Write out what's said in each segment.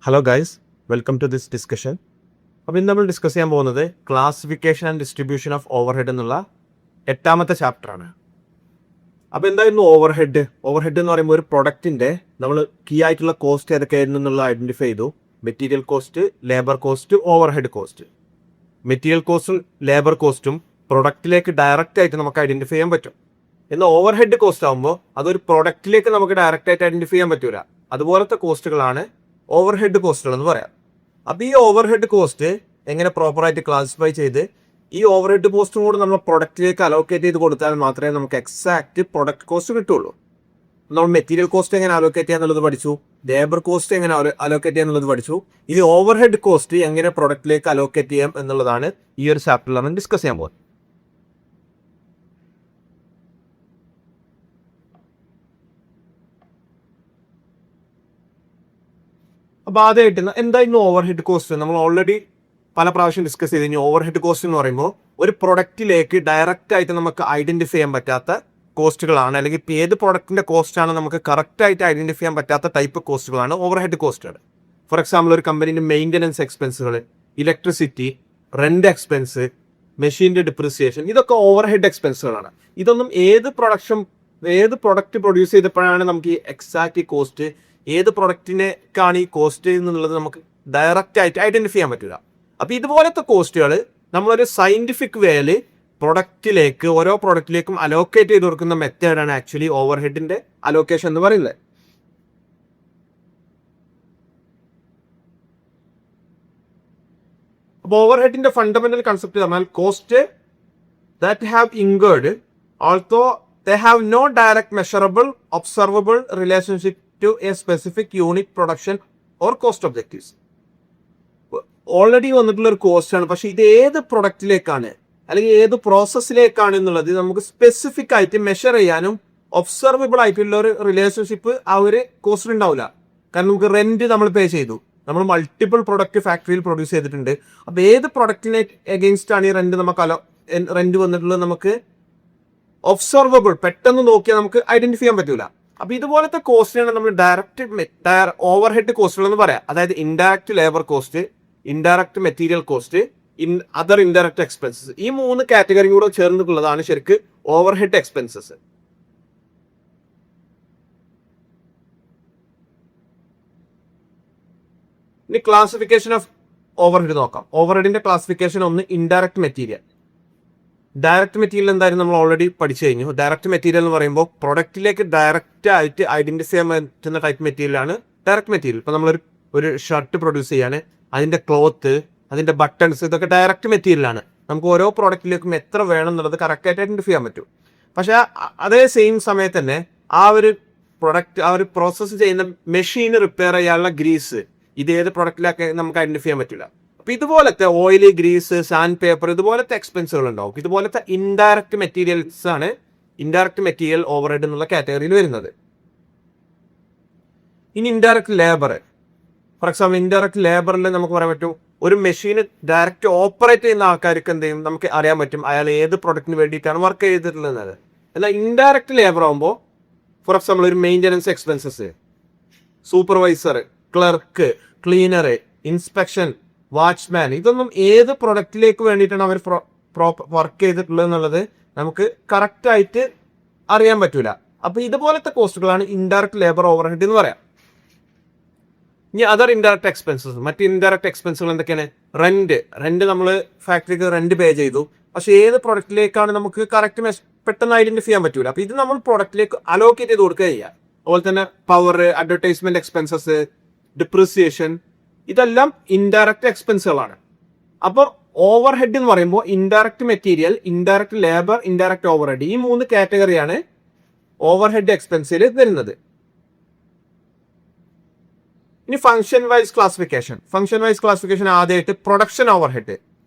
Hello guys, welcome to this discussion. അപ്പോൾ ഇന്ന് നമ്മൾ ഡിസ്കസ് ചെയ്യാൻ പോകുന്നത് classification and distribution of overhead എന്നുള്ള 8ാമത്തെ ചാപ്റ്ററാണ്. അപ്പോൾ എന്തായിരുന്നു ഓവർഹെഡ്? ഓവർഹെഡ് എന്ന് പറയുമ്പോൾ ഒരു പ്രൊഡക്റ്റിൻ്റെ നമ്മൾ കീ ആയിട്ടുള്ള കോസ്റ്റ് ഏതൊക്കെയായിരുന്നു എന്നുള്ള ഐഡൻറ്റിഫൈ ചെയ്തു. Material cost, labour cost, overhead cost. Material കോസ്റ്റും ലേബർ കോസ്റ്റും പ്രൊഡക്റ്റിലേക്ക് ഡയറക്റ്റ് ആയിട്ട് നമുക്ക് ഐഡൻറ്റിഫൈ ചെയ്യാൻ പറ്റും. എന്നാൽ ഓവർഹെഡ് കോസ്റ്റ് ആകുമ്പോൾ അതൊരു പ്രൊഡക്റ്റിലേക്ക് നമുക്ക് ഡയറക്റ്റ് ആയിട്ട് ഐഡൻറ്റിഫൈ ചെയ്യാൻ പറ്റൂല. അതുപോലത്തെ കോസ്റ്റുകളാണ് ഓവർഹെഡ് കോസ്റ്റുകൾ എന്ന് പറയാം. അപ്പോൾ ഈ ഓവർഹെഡ് കോസ്റ്റ് എങ്ങനെ പ്രോപ്പറായിട്ട് ക്ലാസിഫൈ ചെയ്ത് ഈ ഓവർഹെഡ് കോസ്റ്റും കൂടെ നമ്മൾ പ്രൊഡക്റ്റിലേക്ക് അലോക്കേറ്റ് ചെയ്ത് കൊടുത്താൽ മാത്രമേ നമുക്ക് എക്സാക്ട് പ്രൊഡക്റ്റ് കോസ്റ്റ് കിട്ടുള്ളൂ. നമ്മൾ മെറ്റീരിയൽ കോസ്റ്റ് എങ്ങനെ അലോക്കേറ്റ് ചെയ്യാന്നുള്ളത് പഠിച്ചു, ലേബർ കോസ്റ്റ് എങ്ങനെ അലോക്കേറ്റ് ചെയ്യാന്നുള്ളത് പഠിച്ചു. ഈ ഓവർഹെഡ് കോസ്റ്റ് എങ്ങനെ പ്രൊഡക്റ്റിലേക്ക് അലോക്കേറ്റ് ചെയ്യാം എന്നുള്ളതാണ് ഈ ഒരു ചാപ്റ്ററിൽ നമ്മൾ ഡിസ്കസ് ചെയ്യാൻ പോകുന്നത്. അപ്പോൾ ആദ്യമായിട്ട് എന്തായിരുന്നു ഓവർഹെഡ് കോസ്റ്റ്? നമ്മൾ ഓൾറെഡി പല പ്രാവശ്യം ഡിസ്കസ് ചെയ്ത് കഴിഞ്ഞാൽ ഓവർഹെഡ് കോസ്റ്റ് എന്ന് പറയുമ്പോൾ ഒരു പ്രൊഡക്റ്റിലേക്ക് ഡയറക്റ്റ് ആയിട്ട് നമുക്ക് ഐഡന്റിഫൈ ചെയ്യാൻ പറ്റാത്ത കോസ്റ്റുകളാണ്, അല്ലെങ്കിൽ ഏത് പ്രൊഡക്റ്റിന്റെ കോസ്റ്റാണ് നമുക്ക് കറക്റ്റ് ആയിട്ട് ഐഡന്റിഫൈ ചെയ്യാൻ പറ്റാത്ത ടൈപ്പ് കോസ്റ്റുകളാണ് ഓവർഹെഡ് കോസ്റ്റുകൾ. ഫോർ എക്സാമ്പിൾ, ഒരു കമ്പനീൻ്റെ മെയിൻ്റനൻസ് എക്സ്പെൻസുകൾ, ഇലക്ട്രിസിറ്റി, റെന്റ് എക്സ്പെൻസ്, മെഷീൻ്റെ ഡിപ്രിസിയേഷൻ, ഇതൊക്കെ ഓവർഹെഡ് എക്സ്പെൻസുകളാണ്. ഇതൊന്നും ഏത് പ്രൊഡക്റ്റ് പ്രൊഡ്യൂസ് ചെയ്തപ്പോഴാണ് നമുക്ക് ഈ എക്സാക്ട് കോസ്റ്റ്, ഏത് പ്രൊഡക്റ്റിനേക്കാണ് ഈ കോസ്റ്റ് എന്നുള്ളത് നമുക്ക് ഡയറക്റ്റ് ആയിട്ട് ഐഡന്റിഫൈ ചെയ്യാൻ പറ്റില്ല. അപ്പോൾ ഇതുപോലത്തെ കോസ്റ്റുകൾ നമ്മളൊരു സയന്റിഫിക് വേയിൽ പ്രൊഡക്റ്റിലേക്ക്, ഓരോ പ്രൊഡക്റ്റിലേക്കും അലോക്കേറ്റ് ചെയ്ത് കൊടുക്കുന്ന മെത്തേഡാണ് ആക്ച്വലി ഓവർഹെഡിന്റെ അലോക്കേഷൻ എന്ന് പറയുന്നത്. അപ്പോൾ ഓവർഹെഡിന്റെ ഫണ്ടമെന്റൽ കൺസെപ്റ്റ് പറഞ്ഞാൽ cost that have incurred also they have no direct measurable observable relationship to a specific unit production or cost objectives. Already വന്നിട്ടുള്ള ഒരു കോസ്റ്റ് ആണ്, പക്ഷെ ഇത് ഏത് പ്രൊഡക്റ്റിലേക്കാണ് അല്ലെങ്കിൽ ഏത് പ്രോസസ്സിലേക്കാണ് എന്നുള്ളത് നമുക്ക് സ്പെസിഫിക് ആയിട്ട് മെഷർ ചെയ്യാനും ഒബ്സർവബിൾ ആയിട്ടുള്ള ഒരു റിലേഷൻഷിപ്പ് ആ ഒരു കോസ്റ്റ് ഉണ്ടാവില്ല. കാരണം നമുക്ക് റെന്റ് നമ്മൾ പേ ചെയ്തു, നമ്മൾ മൾട്ടിപ്പിൾ പ്രൊഡക്റ്റ് ഫാക്ടറിയിൽ പ്രൊഡ്യൂസ് ചെയ്തിട്ടുണ്ട്. അപ്പോൾ ഏത് പ്രൊഡക്റ്റിനെ എഗെയിൻസ്റ്റ് ആണ് ഈ റെന്റ് വന്നിട്ടുള്ളത് നമുക്ക് ഒബ്സർവബിൾ, പെട്ടെന്ന് നോക്കിയാൽ നമുക്ക് ഐഡന്റിഫൈ ചെയ്യാൻ പറ്റൂല. അപ്പൊ ഇതുപോലത്തെ കോസ്റ്റിനാണ് നമ്മൾ ഡയറക്റ്റ് ഓവർഹെഡ് കോസ്റ്റുകൾ എന്ന് പറയാം. അതായത് indirect labour cost, indirect material cost, other indirect expenses. ഈ 3 കാറ്റഗറി കൂടെ ചേർന്നിട്ടുള്ളതാണ് ശരിക്ക് ഓവർഹെഡ് എക്സ്പെൻസസ്. ഇനി ക്ലാസിഫിക്കേഷൻ ഓഫ് ഓവർഹെഡ് നോക്കാം. ഓവർഹെഡിന്റെ ക്ലാസിഫിക്കേഷൻ ഒന്ന് ഇൻഡയറക്റ്റ് മെറ്റീരിയൽ. ഡയറക്റ്റ് മെറ്റീരിയൽ എന്തായാലും നമ്മൾ ഓൾറെഡി പഠിച്ചു കഴിഞ്ഞു. ഡയറക്റ്റ് മെറ്റീരിയൽ എന്ന് പറയുമ്പോൾ പ്രൊഡക്റ്റിലേക്ക് ഡയറക്റ്റ് ആയിട്ട് ഐഡന്റിഫൈ ചെയ്യാൻ പറ്റുന്ന ടൈപ്പ് മെറ്റീരിയലാണ് ഡയറക്റ്റ് മെറ്റീരിയൽ. ഇപ്പോൾ നമ്മളൊരു ഷർട്ട് പ്രൊഡ്യൂസ് ചെയ്യാണ്, അതിൻ്റെ ക്ലോത്ത്, അതിൻ്റെ ബട്ടൺസ്, ഇതൊക്കെ ഡയറക്റ്റ് മെറ്റീരിയലാണ്. നമുക്ക് ഓരോ പ്രോഡക്റ്റിലേക്കും എത്ര വേണം എന്നുള്ളത് കറക്റ്റായിട്ട് ഐഡന്റിഫൈ ചെയ്യാൻ പറ്റും. പക്ഷേ അതേ സെയിം സമയത്ത് തന്നെ ആ ഒരു പ്രോസസ്സ് ചെയ്യുന്ന മെഷീൻ റിപ്പയർ ചെയ്യാനുള്ള ഗ്രീസ്, ഇത് ഏത് പ്രൊഡക്റ്റിലൊക്കെ നമുക്ക് ഐഡന്റിഫൈ ചെയ്യാൻ പറ്റില്ല. അപ്പൊ ഇതുപോലത്തെ ഓയില്, ഗ്രീസ്, സാൻഡ് പേപ്പർ, ഇതുപോലത്തെ എക്സ്പെൻസുകൾ ഉണ്ടാവും. ഇതുപോലത്തെ ഇൻഡയറക്റ്റ് മെറ്റീരിയൽസ് ആണ് ഇൻഡയറക്റ്റ് മെറ്റീരിയൽ ഓവർഹെഡ് എന്നുള്ള കാറ്റഗറിയിൽ വരുന്നത്. ഇനി indirect labour. For example, indirect ലേബറിൽ നമുക്ക് പറയാൻ പറ്റും, ഒരു മെഷീൻ ഡയറക്റ്റ് ഓപ്പറേറ്റ് ചെയ്യുന്ന ആൾക്കാർക്ക് എന്ത് ചെയ്യും നമുക്ക് അറിയാൻ പറ്റും അയാൾ ഏത് പ്രൊഡക്റ്റിന് വേണ്ടിയിട്ടാണ് വർക്ക് ചെയ്തിട്ടുള്ളത്. എന്നാൽ ഇൻഡയറക്റ്റ് ലേബർ ആകുമ്പോൾ ഫോർ എക്സാമ്പിൾ ഒരു maintenance expenses, supervisor, clerk, cleaner, inspection, watchman, ഇതൊന്നും ഏത് പ്രൊഡക്റ്റിലേക്ക് വേണ്ടിയിട്ടാണ് അവർ വർക്ക് ചെയ്തിട്ടുള്ളത് എന്നുള്ളത് നമുക്ക് കറക്റ്റ് ആയിട്ട് അറിയാൻ പറ്റൂല. അപ്പൊ ഇതുപോലത്തെ കോസ്റ്റുകളാണ് ഇൻഡയറക്റ്റ് ലേബർ ഓവർഹെഡ് എന്ന് പറയാം. ഇനി അതർ ഇൻഡയറക്റ്റ് എക്സ്പെൻസസ്. മറ്റ് ഇൻഡയറക്റ്റ് എക്സ്പെൻസുകൾ എന്തൊക്കെയാണ്? റെന്റ് നമ്മൾ ഫാക്ടറിക്ക് റെന്റ് പേ ചെയ്തു, പക്ഷെ ഏത് പ്രൊഡക്റ്റിലേക്കാണ് നമുക്ക് കറക്റ്റ് പെട്ടെന്ന് ഐഡന്റിഫൈ ചെയ്യാൻ പറ്റൂല. അപ്പൊ ഇത് നമ്മൾ പ്രൊഡക്റ്റിലേക്ക് അലോക്കേറ്റ് ചെയ്ത് കൊടുക്കുക ചെയ്യുക. അതുപോലെ തന്നെ പവർ, അഡ്വർടൈസ്മെന്റ് എക്സ്പെൻസസ്, ഡിപ്രിസിയേഷൻ, ഇതെല്ലാം ഇൻഡയറക്റ്റ് എക്സ്പെൻസുകളാണ്. അപ്പോൾ ഓവർഹെഡ് എന്ന് പറയുമ്പോൾ indirect material, indirect labour, indirect overhead, ഈ 3 കാറ്റഗറിയാണ് ഓവർഹെഡ് എക്സ്പെൻസിൽ വരുന്നത്. ഇനി ഫംഗ്ഷൻ വൈസ് ക്ലാസിഫിക്കേഷൻ ആദ്യമായിട്ട് പ്രൊഡക്ഷൻ ഓവർഹെഡ്,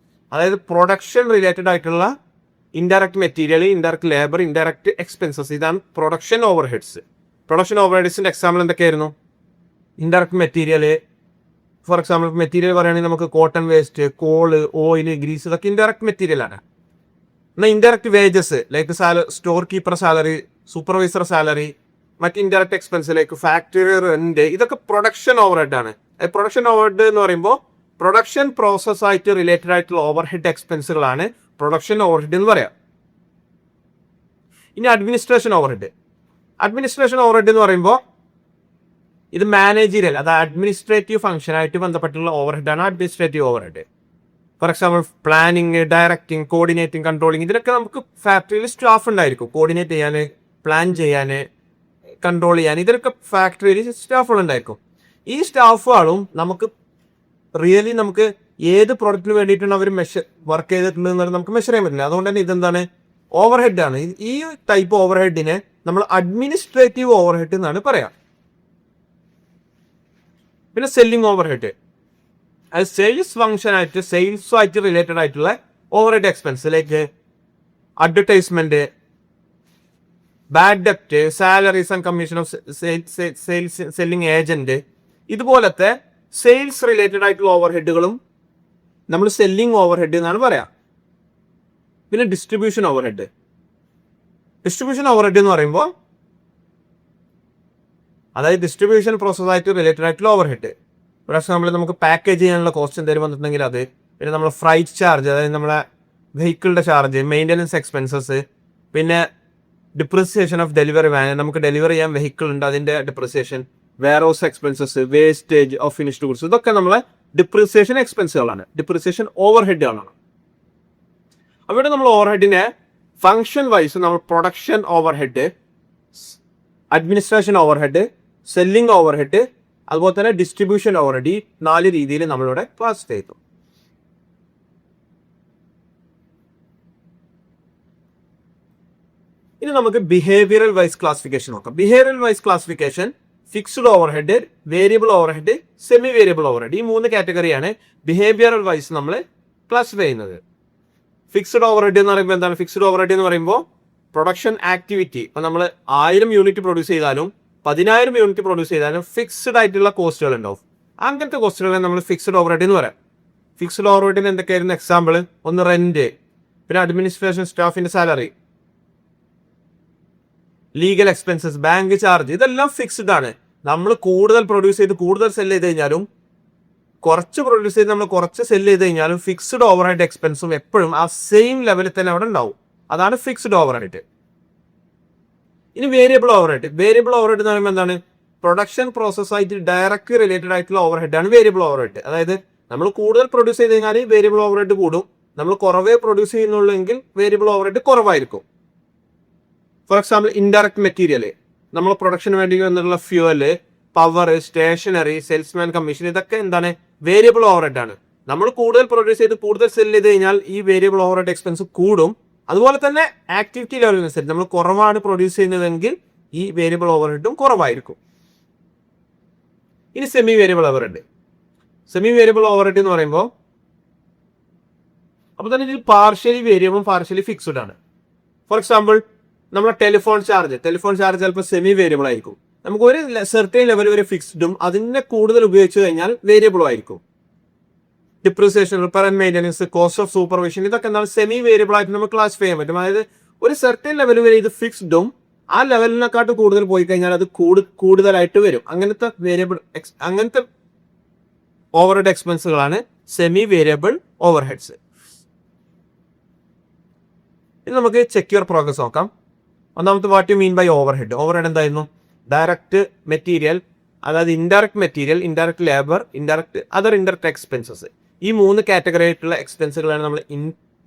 അതായത് പ്രൊഡക്ഷൻ റിലേറ്റഡ് ആയിട്ടുള്ള indirect material, indirect labour, indirect expenses, ഇതാണ് പ്രൊഡക്ഷൻ ഓവർഹെഡ്സ്. പ്രൊഡക്ഷൻ ഓവർഹെഡ്സിന്റെ എക്സാമ്പിൾ എന്തൊക്കെയായിരുന്നു? Indirect material, for example material പറയുകയാണെങ്കിൽ നമുക്ക് cotton waste, coal, oil, grease, ഇതൊക്കെ ഇൻഡയറക്റ്റ് മെറ്റീരിയൽ ആണ്. എന്നാൽ indirect wages like store keeper salary, supervisor salary, മറ്റ് indirect expense like factory rent, ഇതൊക്കെ പ്രൊഡക്ഷൻ ഓവർഹെഡ് ആണ്. പ്രൊഡക്ഷൻ ഓവർഹെഡ് എന്ന് പറയുമ്പോൾ പ്രൊഡക്ഷൻ പ്രോസസ്സായിട്ട് റിലേറ്റഡ് ആയിട്ടുള്ള ഓവർഹെഡ് എക്സ്പെൻസുകളാണ് പ്രൊഡക്ഷൻ ഓവർഹെഡ് എന്ന് പറയാം. ഇനി അഡ്മിനിസ്ട്രേഷൻ ഓവർഹെഡ്. അഡ്മിനിസ്ട്രേഷൻ ഓവർഹെഡ് എന്ന് പറയുമ്പോൾ ഇത് മാനേജീരിയൽ, അത് അഡ്മിനിസ്ട്രേറ്റീവ് ഫംഗ്ഷനായിട്ട് ബന്ധപ്പെട്ടുള്ള ഓവർഹെഡാണ് administrative overhead. For example planning, directing, coordinating, controlling, ഇതിലൊക്കെ നമുക്ക് ഫാക്ടറിയിൽ സ്റ്റാഫ് ഉണ്ടായിരിക്കും. കോർഡിനേറ്റ് ചെയ്യാൻ, പ്ലാൻ ചെയ്യാൻ, കൺട്രോൾ ചെയ്യാൻ, ഇതിലൊക്കെ ഫാക്ടറിയിൽ സ്റ്റാഫുകളുണ്ടായിരിക്കും. ഈ സ്റ്റാഫുകളും നമുക്ക് റിയലി നമുക്ക് ഏത് പ്രോഡക്റ്റിന് വേണ്ടിയിട്ടാണ് അവർ വർക്ക് ചെയ്തിട്ടുള്ളത് നമുക്ക് മെഷർ ചെയ്യാൻ പറ്റില്ല. അതുകൊണ്ട് തന്നെ ഇതെന്താണ്, ഓവർഹെഡ് ആണ്. ഈ ടൈപ്പ് ഓവർഹെഡിനെ നമ്മൾ അഡ്മിനിസ്ട്രേറ്റീവ് ഓവർഹെഡ് എന്നാണ് പറയാം. പിന്നെ സെല്ലിംഗ് ഓവർഹെഡ്, അത് സെയിൽസ് ഫംഗ്ഷനായിട്ട് സെയിൽസുമായിട്ട് റിലേറ്റഡ് ആയിട്ടുള്ള overhead expense, like advertisement, bad ഡെപ്റ്റ്, salaries and commission of sales selling agent, ഇതുപോലത്തെ സെയിൽസ് റിലേറ്റഡ് ആയിട്ടുള്ള ഓവർഹെഡുകളും നമ്മൾ സെല്ലിംഗ് ഓവർഹെഡ് എന്നാണ് പറയാം. പിന്നെ ഡിസ്ട്രിബ്യൂഷൻ ഓവർഹെഡ്. ഡിസ്ട്രിബ്യൂഷൻ ഓവർഹെഡ് എന്ന് പറയുമ്പോൾ അതായത് ഡിസ്ട്രിബ്യൂഷൻ പ്രോസസ്സായിട്ട് റിലേറ്റഡ് ആയിട്ടുള്ള ഓവർഹെഡ്. ഫോർ എക്സാമ്പിൾ നമുക്ക് പാക്കേജ് ചെയ്യാനുള്ള കോസ്റ്റ് എന്തെങ്കിലും വന്നിട്ടുണ്ടെങ്കിൽ അത്, പിന്നെ നമ്മൾ ഫ്രൈറ്റ് ചാർജ്, അതായത് നമ്മളെ വെഹിക്കിളിൻ്റെ ചാർജ്, മെയിൻ്റനൻസ് എക്സ്പെൻസസ്, പിന്നെ ഡിപ്രിസിയേഷൻ ഓഫ് ഡെലിവറി വാൻ, നമുക്ക് ഡെലിവറി ചെയ്യാൻ വെഹിക്കിൾ ഉണ്ട് അതിൻ്റെ depreciation, warehouse expenses, wastage of finished goods, ഇതൊക്കെ നമ്മളെ ഡിപ്രിസിയേഷൻ എക്സ്പെൻസുകളാണ്, ഡിപ്രിസിയേഷൻ ഓവർഹെഡുകളാണ്. അവിടെ നമ്മൾ ഓവർഹെഡിനെ ഫംഗ്ഷൻ വൈസ് നമ്മൾ production overhead, administration overhead, selling overhead, അതുപോലെ തന്നെ ഡിസ്ട്രിബ്യൂഷൻ ഓവർഹെഡ്, ഈ 4 രീതിയിൽ നമ്മളിവിടെ ക്ലാസ് ചെയ്തു. ഇനി നമുക്ക് ബിഹേവിയറൽ വൈസ് ക്ലാസിഫിക്കേഷൻ നോക്കാം. Behavioural wise classification fixed overhead, variable overhead, semi variable overhead, ഈ 3 കാറ്റഗറിയാണ് ബിഹേവിയറൽ വൈസ് നമ്മൾ ക്ലാസിഫൈ ചെയ്യുന്നത്. ഫിക്സ്ഡ് ഓവർഹെഡ് എന്ന് പറയുമ്പോൾ എന്താണ്? ഫിക്സ്ഡ് ഓവർഹെഡ് എന്ന് പറയുമ്പോൾ പ്രൊഡക്ഷൻ ആക്ടിവിറ്റി, ഇപ്പം നമ്മൾ 1000 യൂണിറ്റ് പ്രൊഡ്യൂസ് ചെയ്താലും 10,000 യൂണിറ്റ് പ്രൊഡ്യൂസ് ചെയ്താലും ഫിക്സ്ഡ് ആയിട്ടുള്ള കോസ്റ്റുകൾ ഉണ്ടാവും. അങ്ങനത്തെ കോസ്റ്റുകളെ നമ്മൾ ഫിക്സ്ഡ് ഓവർഹെഡ് എന്ന് പറയാം. ഫിക്സ്ഡ് ഓവർഹെഡിന് എന്തൊക്കെയായിരുന്നു എക്സാമ്പിൾ? ഒന്ന് റെന്റ്, പിന്നെ അഡ്മിനിസ്ട്രേഷൻ സ്റ്റാഫിന്റെ salary, legal expenses, bank charge, ഇതെല്ലാം ഫിക്സ്ഡ് ആണ്. നമ്മൾ കൂടുതൽ പ്രൊഡ്യൂസ് ചെയ്ത് കൂടുതൽ സെല് ചെയ്ത് കഴിഞ്ഞാലും കുറച്ച് പ്രൊഡ്യൂസ് ചെയ്ത് നമ്മൾ കുറച്ച് സെല് ചെയ്ത് കഴിഞ്ഞാലും ഫിക്സ്ഡ് ഓവർഹെഡ് എക്സ്പെൻസും എപ്പോഴും ആ സെയിം ലെവലിൽ തന്നെ അവിടെ ഉണ്ടാവും. അതാണ് ഫിക്സ്ഡ് ഓവർഹെഡ്. ഇനി വേരിയബിൾ ഓവർഹെഡ്. വേരിയബിൾ ഓവർഹെഡ് എന്ന് പറയുമ്പോൾ എന്താണ്? പ്രൊഡക്ഷൻ പ്രോസസ്സായിട്ട് ഡയറക്റ്റ് റിലേറ്റഡ് ആയിട്ടുള്ള ഓവർഹെഡ് ആണ് വേരിയബിൾ ഓവർഹെഡ്. അതായത് നമ്മൾ കൂടുതൽ പ്രൊഡ്യൂസ് ചെയ്ത് കഴിഞ്ഞാൽ വേരിയബിൾ ഓവർഹെഡ് കൂടും, നമ്മൾ കുറവേ പ്രൊഡ്യൂസ് ചെയ്യുന്നുള്ളൂ എങ്കിൽ വേരിയബിൾ ഓവർഹെഡ് കുറവായിരിക്കും. ഫോർ എക്സാമ്പിൾ ഇൻഡയറക്റ്റ് മെറ്റീരിയൽ, നമ്മൾ പ്രൊഡക്ഷന് വേണ്ടി വന്നിട്ടുള്ള fuel, power, stationery, salesman commission, ഇതൊക്കെ എന്താണ്? വേരിയബിൾ ഓവർഹെഡ് ആണ്. നമ്മൾ കൂടുതൽ പ്രൊഡ്യൂസ് ചെയ്ത് കൂടുതൽ സെൽ ചെയ്ത് കഴിഞ്ഞാൽ ഈ വേരിയബിൾ ഓവർഹെഡ് എക്സ്പെൻസ് കൂടും. അതുപോലെ തന്നെ ആക്ടിവിറ്റി ലെവലിനനുസരിച്ച് നമ്മൾ കുറവാണ് പ്രൊഡ്യൂസ് ചെയ്യുന്നതെങ്കിൽ ഈ വേരിയബിൾ ഓവർഹെഡും കുറവായിരിക്കും. ഇനി semi variable overhead. Semi variable overhead എന്ന് പറയുമ്പോൾ അപ്പോൾ തന്നെ ഇതിൽ പാർഷ്യലി വേരിയബിളും പാർഷ്യലി ഫിക്സ്ഡ് ആണ്. ഫോർ എക്സാമ്പിൾ നമ്മുടെ ടെലിഫോൺ ചാർജ് ചിലപ്പോൾ സെമി വേരിയബിൾ ആയിരിക്കും. നമുക്ക് ഒരു സെർട്ടൈൻ ലെവൽ വരെ ഫിക്സ്ഡും അതിനെ കൂടുതൽ ഉപയോഗിച്ച് കഴിഞ്ഞാൽ വേരിയബിളും ആയിരിക്കും. Depreciation, repair and maintenance, cost of supervision, ഇതൊക്കെ എന്താണ്? സെമി വേരിയബിൾ ആയിട്ട് നമുക്ക് ക്ലാസിഫൈ ചെയ്യാൻ പറ്റും. അതായത് ഒരു സെർട്ടൈൻ ലെവൽ വരെ ഇത് ഫിക്സ്ഡും ആ ലെവലിനെക്കാട്ട് കൂടുതൽ പോയി കഴിഞ്ഞാൽ അത് കൂടുതലായിട്ട് വരും. അങ്ങനത്തെ വേരിയബിൾ അങ്ങനത്തെ ഓവർഹെഡ് എക്സ്പെൻസുകളാണ് സെമി വേരിയബിൾ ഓവർഹെഡ്സ്. ഇനി നമുക്ക് ചെക്ക് യുവർ പ്രോഗ്രസ് നോക്കാം. ഒന്നാമത്തെ, what you mean by overhead. Overhead എന്തായിരുന്നു? ഡയറക്റ്റ് മെറ്റീരിയൽ, അതായത് indirect material, indirect labour, other indirect expenses, ഈ 3 കാറ്റഗറി ആയിട്ടുള്ള എക്സ്പെൻസുകളാണ് നമ്മൾ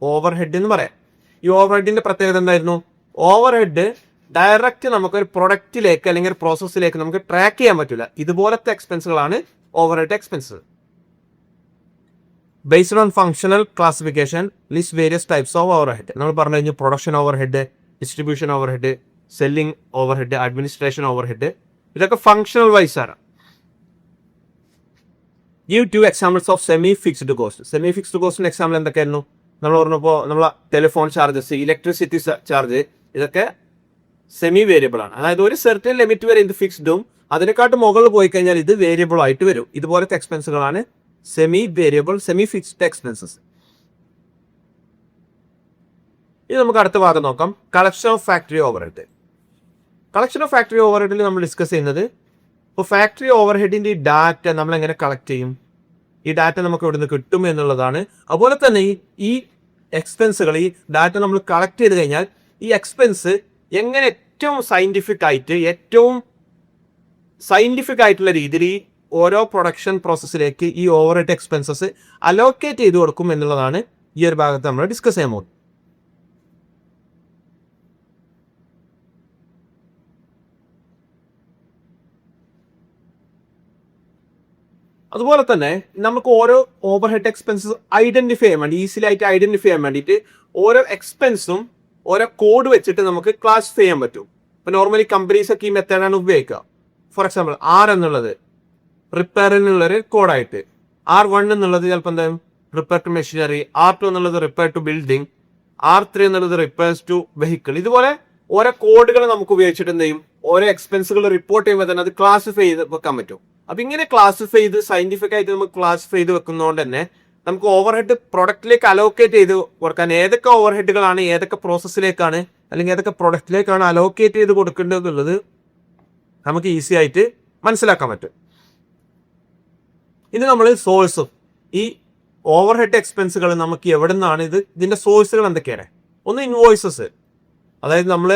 ഓവർഹെഡ് എന്ന് പറയാം. ഈ ഓവർഹെഡിന്റെ പ്രത്യേകത എന്തായിരുന്നു? ഓവർഹെഡ് ഡയറക്റ്റ് നമുക്കൊരു പ്രൊഡക്റ്റിലേക്ക് അല്ലെങ്കിൽ ഒരു പ്രോസസ്സിലേക്ക് നമുക്ക് ട്രാക്ക് ചെയ്യാൻ പറ്റില്ല. ഇതുപോലത്തെ എക്സ്പെൻസുകളാണ് overhead expense. Based on functional classification list various types of overhead. നമ്മൾ പറഞ്ഞു കഴിഞ്ഞു production overhead, distribution overhead, selling overhead, administration overhead, ഇതൊക്കെ ഫംഗ്ഷണൽ വൈസ് ആണ്. Give 2 examples of semi fixed cost. Semi fixed കോസ്റ്റിന്റെ എക്സാമ്പിൾ എന്തൊക്കെയായിരുന്നു? നമ്മൾ പറഞ്ഞപ്പോൾ നമ്മളെ ടെലിഫോൺ ചാർജസ്, ഇലക്ട്രിസിറ്റി ചാർജ്, ഇതൊക്കെ സെമി വേരിയബിൾ ആണ്. അതായത് ഒരു സെർട്ടൻ ലിമിറ്റ് വരെ ഇത് ഫിക്സ്ഡും അതിനെക്കാട്ടും മുകളിൽ പോയി കഴിഞ്ഞാൽ ഇത് വേരിയബിൾ ആയിട്ട് വരും. ഇതുപോലത്തെ എക്സ്പെൻസുകളാണ് semi variable, semi fixed expenses. ഇനി നമുക്ക് അടുത്ത ഭാഗം നോക്കാം. Collection of factory overhead. Collection of factory ഓവർഹെഡിൽ നമ്മൾ ഡിസ്കസ് ചെയ്യുന്നത് ഇപ്പോൾ ഫാക്ടറി ഓവർഹെഡിന്റെ ഈ ഡാറ്റ നമ്മൾ എങ്ങനെ കളക്ട് ചെയ്യും? ഈ ഡാറ്റ നമുക്ക് എവിടെ നിന്ന് കിട്ടും എന്നുള്ളതാണ്. അതുപോലെ തന്നെ ഈ എക്സ്പെൻസുകൾ, ഈ ഡാറ്റ നമ്മൾ കളക്ട് ചെയ്ത് കഴിഞ്ഞാൽ ഈ എക്സ്പെൻസ് എങ്ങനെ ഏറ്റവും സയന്റിഫിക് ആയിട്ടുള്ള രീതിയിൽ ഈ ഓരോ പ്രൊഡക്ഷൻ പ്രോസസ്സിലേക്ക് ഈ ഓവർഹെഡ് എക്സ്പെൻസസ് അലോക്കേറ്റ് ചെയ്ത് കൊടുക്കും എന്നുള്ളതാണ് ഈ ഒരു ഭാഗത്ത് നമ്മൾ ഡിസ്കസ് ചെയ്യാൻ പോകുന്നത്. അതുപോലെ തന്നെ നമുക്ക് ഓരോ ഓവർഹെഡ് എക്സ്പെൻസസ് ഐഡന്റിഫൈ ചെയ്യാൻ വേണ്ടി, ഈസിലി ആയിട്ട് ഐഡന്റിഫൈ ചെയ്യാൻ വേണ്ടിയിട്ട് ഓരോ എക്സ്പെൻസും ഓരോ കോഡ് വെച്ചിട്ട് നമുക്ക് ക്ലാസിഫൈ ചെയ്യാൻ പറ്റും. ഇപ്പൊ നോർമലി കമ്പനീസ് ഒക്കെ ഈ മെത്തേഡാണ് ഉപയോഗിക്കുക. ഫോർ എക്സാമ്പിൾ R എന്നുള്ളത് റിപ്പയറിനുള്ളൊരു കോഡായിട്ട്, R1 എന്നുള്ളത് ചിലപ്പോൾ എന്തായാലും റിപ്പയർ ടു മെഷീനറി, R2 എന്നുള്ളത് റിപ്പയർ ടു ബിൽഡിംഗ്, R3 എന്നുള്ളത് റിപ്പയർസ് ടു വെഹിക്കിൾ. ഇതുപോലെ ഓരോ കോഡുകൾ നമുക്ക് ഉപയോഗിച്ചിട്ട് എന്ത് ചെയ്യും, ഓരോ എക്സ്പെൻസുകൾ റിപ്പോർട്ട് ചെയ്യുമ്പോൾ തന്നെ അത് ക്ലാസിഫൈ ചെയ്ത് വെക്കാൻ പറ്റും. അപ്പൊ ഇങ്ങനെ ക്ലാസിഫൈ ചെയ്ത് സയന്റിഫിക് ആയിട്ട് നമുക്ക് ക്ലാസിഫൈ ചെയ്ത് വെക്കുന്നതുകൊണ്ട് തന്നെ നമുക്ക് ഓവർഹെഡ് പ്രൊഡക്റ്റിലേക്ക് അലോക്കേറ്റ് ചെയ്ത് കൊടുക്കാൻ, ഏതൊക്കെ ഓവർഹെഡുകളാണ് ഏതൊക്കെ പ്രോസസ്സിലേക്കാണ് അല്ലെങ്കിൽ ഏതൊക്കെ പ്രൊഡക്റ്റിലേക്കാണ് അലോക്കേറ്റ് ചെയ്ത് കൊടുക്കേണ്ടത് എന്നുള്ളത് നമുക്ക് ഈസി ആയിട്ട് മനസ്സിലാക്കാൻ പറ്റും. ഇനി നമ്മൾ സോഴ്സും, ഈ ഓവർഹെഡ് എക്സ്പെൻസുകൾ നമുക്ക് എവിടെ നിന്നാണ്, ഇതിന്റെ സോഴ്സുകൾ എന്തൊക്കെയാണ്? ഒന്ന് ഇൻവോയ്സസ്, അതായത് നമ്മൾ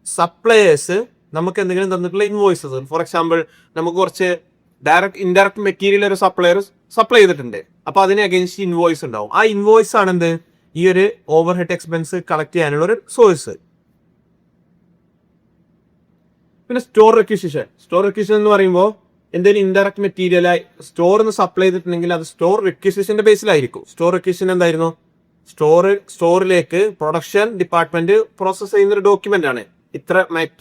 സപ്ലയേഴ്സ് നമുക്ക് എന്തെങ്കിലും തന്നിട്ടുള്ള ഇൻവോയ്സസ്. ഫോർ എക്സാമ്പിൾ നമുക്ക് കുറച്ച് ഇൻഡയറക്റ്റ് മെറ്റീരിയൽ ഒരു സപ്ലയർ സപ്ലൈ ചെയ്തിട്ടുണ്ട്, അപ്പൊ അതിന് അഗേൻസ്റ്റ് ഇൻവോയ്സ് ഉണ്ടാവും. ആ ഇൻവോയ്സ് ആണ് എന്ത്, ഈ ഒരു ഓവർഹെഡ് എക്സ്പെൻസ് കളക്ട് ചെയ്യാനുള്ള ഒരു സോഴ്സ്. പിന്നെ സ്റ്റോർ റിക്വിസിഷൻ എന്ന് പറയുമ്പോൾ എന്തെങ്കിലും ഇൻഡയറക്റ്റ് മെറ്റീരിയലായി സ്റ്റോറിന് സപ്ലൈ ചെയ്തിട്ടുണ്ടെങ്കിൽ അത് സ്റ്റോർ റിക്വിസിഷന്റെ ബേസിലായിരിക്കും. സ്റ്റോർ റിക്വിസിഷൻ എന്തായിരുന്നു? സ്റ്റോറിലേക്ക് പ്രൊഡക്ഷൻ ഡിപ്പാർട്ട്മെന്റ് പ്രോസസ് ചെയ്യുന്ന ഒരു ഡോക്യുമെന്റ് ആണ്. ഇത്ര